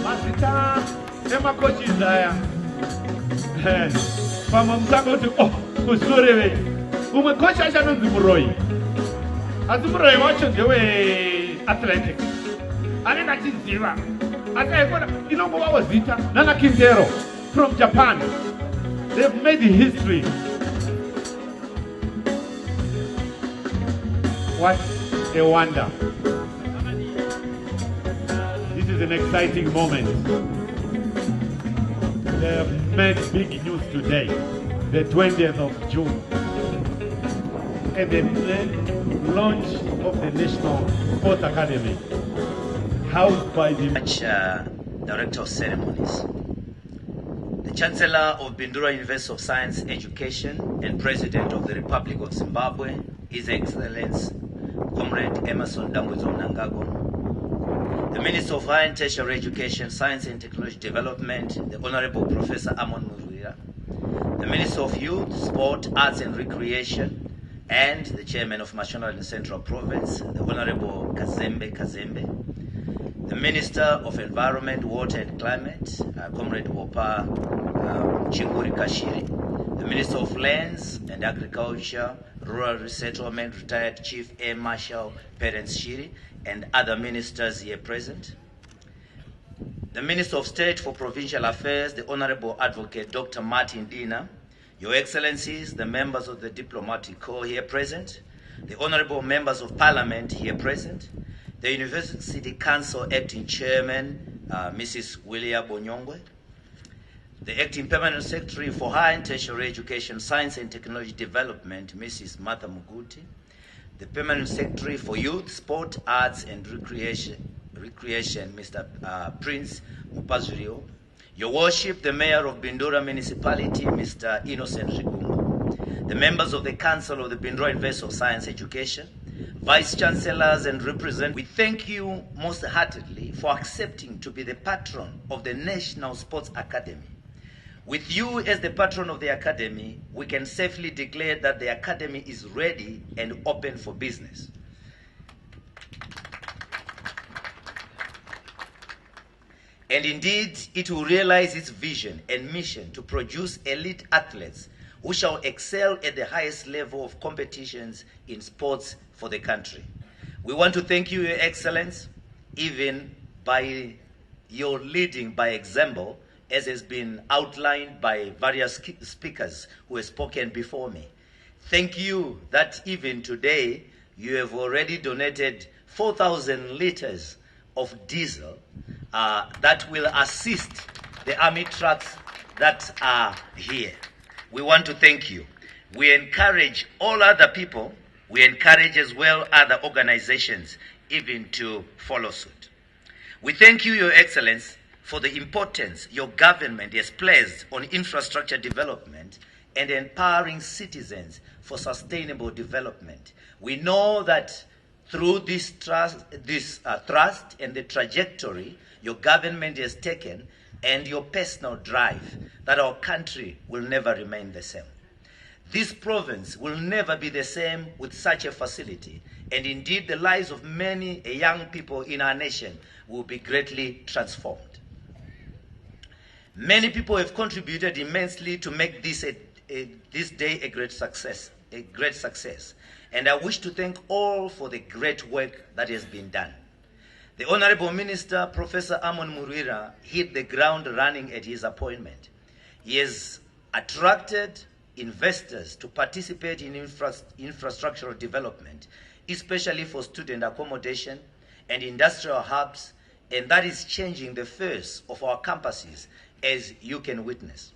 Mazita emakochi aya. Pamwe mutanga kuti kusoreve umwe kocha achanonzi Muroi, asi Muroi wacho ndewe Athletics anenge achiziva asi aikona inombovawo zita nana Kindero from Japan. They've made history. What a wonder. This is an exciting moment. They have made big news today, the 20th of June, and the launch of the National Sports Academy, housed by the Director of Ceremonies, the Chancellor of Bindura University of Science Education and President of the Republic of Zimbabwe, His Excellency Comrade Emerson Dambudzo Mnangagwa, the Minister of Higher and Tertiary Education, Science and Technology Development, the Honorable Professor Amon Murwira, the Minister of Youth, Sport, Arts and Recreation, and the Chairman of Mashonaland and Central Province, the Honorable Kazembe, the Minister of Environment, Water and Climate, Comrade Wopa Chinguri Kashiri, the Minister of Lands and Agriculture, Rural Resettlement, Retired Chief Air Marshal Perence Shiri, and other ministers here present. The Minister of State for Provincial Affairs, the Honorable Advocate Dr. Martin Dina, Your Excellencies, the members of the Diplomatic Corps here present, the Honorable Members of Parliament here present, the University Council Acting Chairman, Mrs. Willia Bonyongwe, the Acting Permanent Secretary for Higher and Tertiary Education, Science and Technology Development, Mrs. Martha Muguti, the Permanent Secretary for Youth, Sport, Arts and Recreation, Mr. Prince Mupazurio, Your Worship, the Mayor of Bindura Municipality, Mr. Innocent Rigungu, the members of the Council of the Bindura University of Science Education, Vice Chancellors and representatives, we thank you most heartedly for accepting to be the patron of the National Sports Academy. With you as the patron of the Academy, we can safely declare that the Academy is ready and open for business. And indeed, it will realize its vision and mission to produce elite athletes who shall excel at the highest level of competitions in sports for the country. We want to thank you, Your Excellence, even by your leading by example, as has been outlined by various speakers who have spoken before me. Thank you that even today you have already donated 4,000 liters of diesel that will assist the army trucks that are here. We want to thank you. We encourage all other people, we encourage as well other organizations even to follow suit. We thank you, Your Excellency, for the importance your government has placed on infrastructure development and empowering citizens for sustainable development. We know that through this thrust and the trajectory your government has taken, and your personal drive that our country will never remain the same. This province will never be the same with such a facility, and indeed the lives of many young people in our nation will be greatly transformed. Many people have contributed immensely to make this day a great success, and I wish to thank all for the great work that has been done. The Honorable Minister, Professor Amon Murwira, hit the ground running at his appointment. He has attracted investors to participate in infrastructural development, especially for student accommodation and industrial hubs, and that is changing the face of our campuses, as you can witness.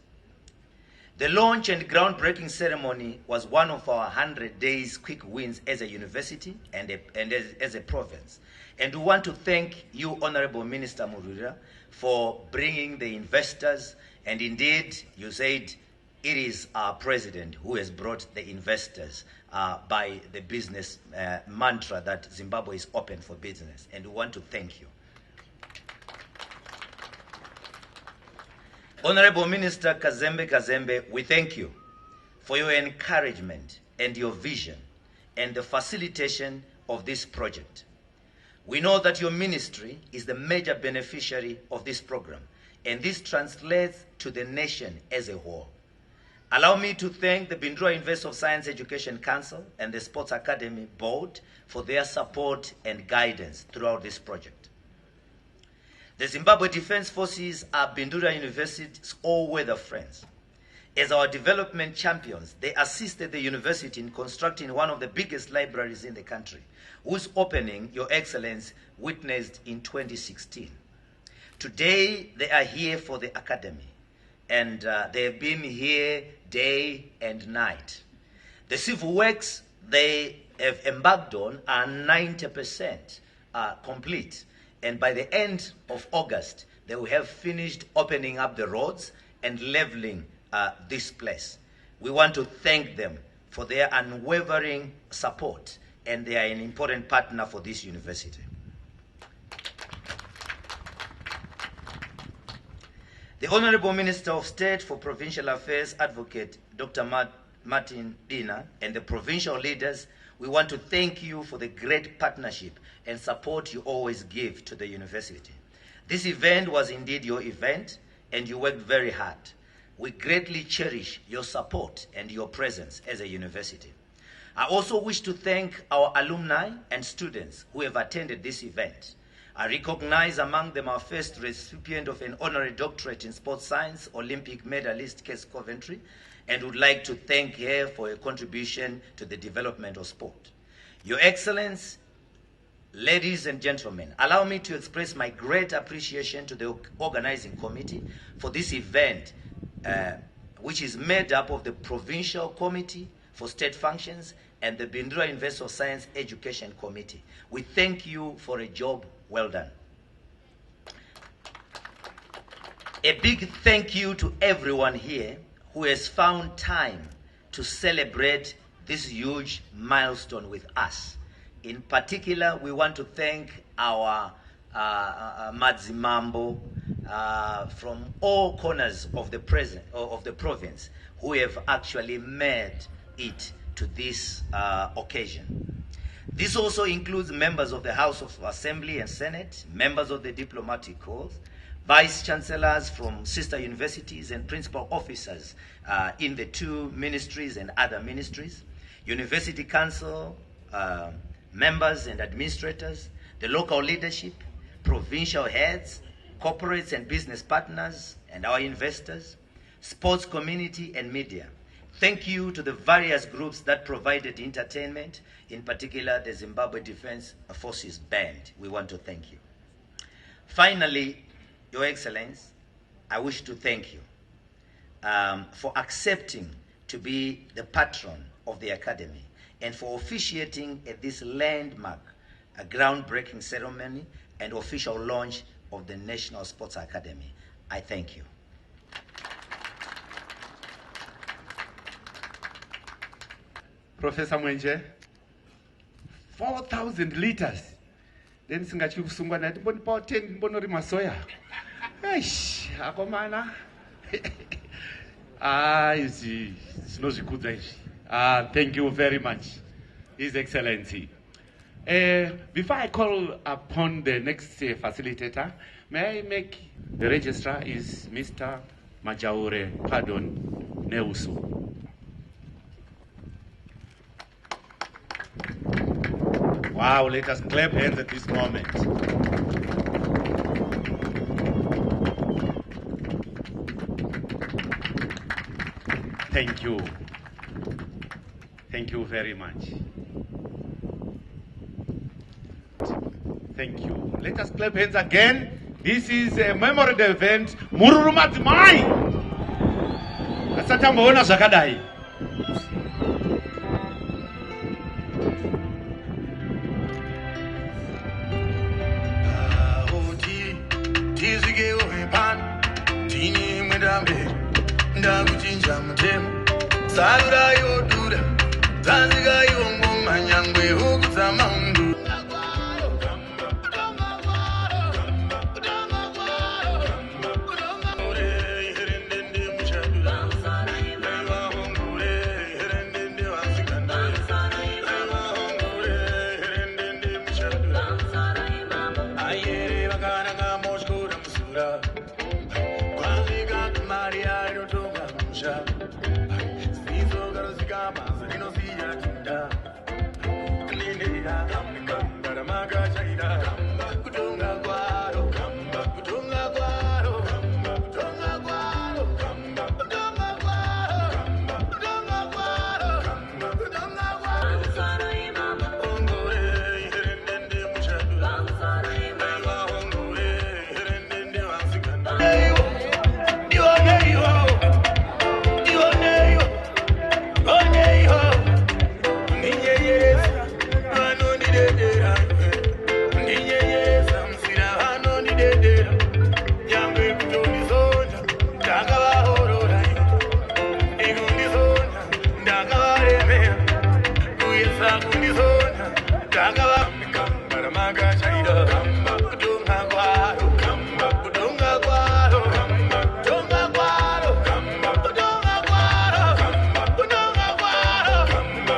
The launch and groundbreaking ceremony was one of our 100 days quick wins as a university and as a province. And we want to thank you, Honorable Minister Murwira, for bringing the investors, and indeed, you said it is our president who has brought the investors by the business mantra that Zimbabwe is open for business, and we want to thank you. Honorable Minister Kazembe, we thank you for your encouragement and your vision and the facilitation of this project. We know that your ministry is the major beneficiary of this program, and this translates to the nation as a whole. Allow me to thank the Bindura University of Science Education Council and the Sports Academy Board for their support and guidance throughout this project. The Zimbabwe Defense Forces are Bindura University's all-weather friends. As our development champions, they assisted the university in constructing one of the biggest libraries in the country, whose opening, Your Excellence, witnessed in 2016. Today, they are here for the academy, and they have been here day and night. The civil works they have embarked on are 90% complete, and by the end of August, they will have finished opening up the roads and leveling this place. We want to thank them for their unwavering support, and they are an important partner for this university. The Honorable Minister of State for Provincial Affairs, Advocate Dr. Martin Dina, and the provincial leaders, we want to thank you for the great partnership and support you always give to the university. This event was indeed your event, and you worked very hard. We greatly cherish your support and your presence as a university. I also wish to thank our alumni and students who have attended this event. I recognize among them our first recipient of an honorary doctorate in sports science, Olympic medalist Kes Coventry, and would like to thank her for her contribution to the development of sport. Your Excellence, ladies and gentlemen, allow me to express my great appreciation to the organizing committee for this event, which is made up of the Provincial Committee for State Functions and the Bindura University of Science Education Committee. We thank you for a job well done. A big thank you to everyone here who has found time to celebrate this huge milestone with us. In particular, we want to thank our Madzimambo from all corners of the province who have actually made it to this occasion. This also includes members of the House of Assembly and Senate, members of the diplomatic corps, vice chancellors from sister universities, and principal officers in the two ministries and other ministries, university council members and administrators, the local leadership, provincial heads, corporates and business partners, and our investors, sports community and media. Thank you to the various groups that provided entertainment, in particular the Zimbabwe Defense Forces Band. We want to thank you. Finally, Your Excellence, I wish to thank you for accepting to be the patron of the Academy and for officiating at this landmark, a groundbreaking ceremony and official launch of the National Sports Academy. I thank you. Professor Mwenje, 4,000 liters. Then singachi kusungwa na 10 mbonori masoya. Eish, akomana. Thank you very much, His Excellency. Before I call upon the next facilitator, may I make the registrar is Mr. Majaure Pardon Neusu. Wow, let us clap hands at this moment. Thank you. Thank you very much. Thank you. Let us clap hands again. This is a memorable event. Mururu madzimai. Asatamboona zvakadai. Tini mwedambe ndakuchinja mutemo salura yodura zanziga yongoma nyangwe ukuzama undu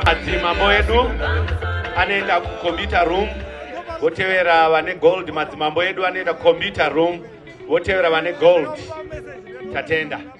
Madzimambo edu anoenda kucomputer room, votevera vane gold. Madzimambo edu anoenda computer room, votevera vane gold. Tatenda.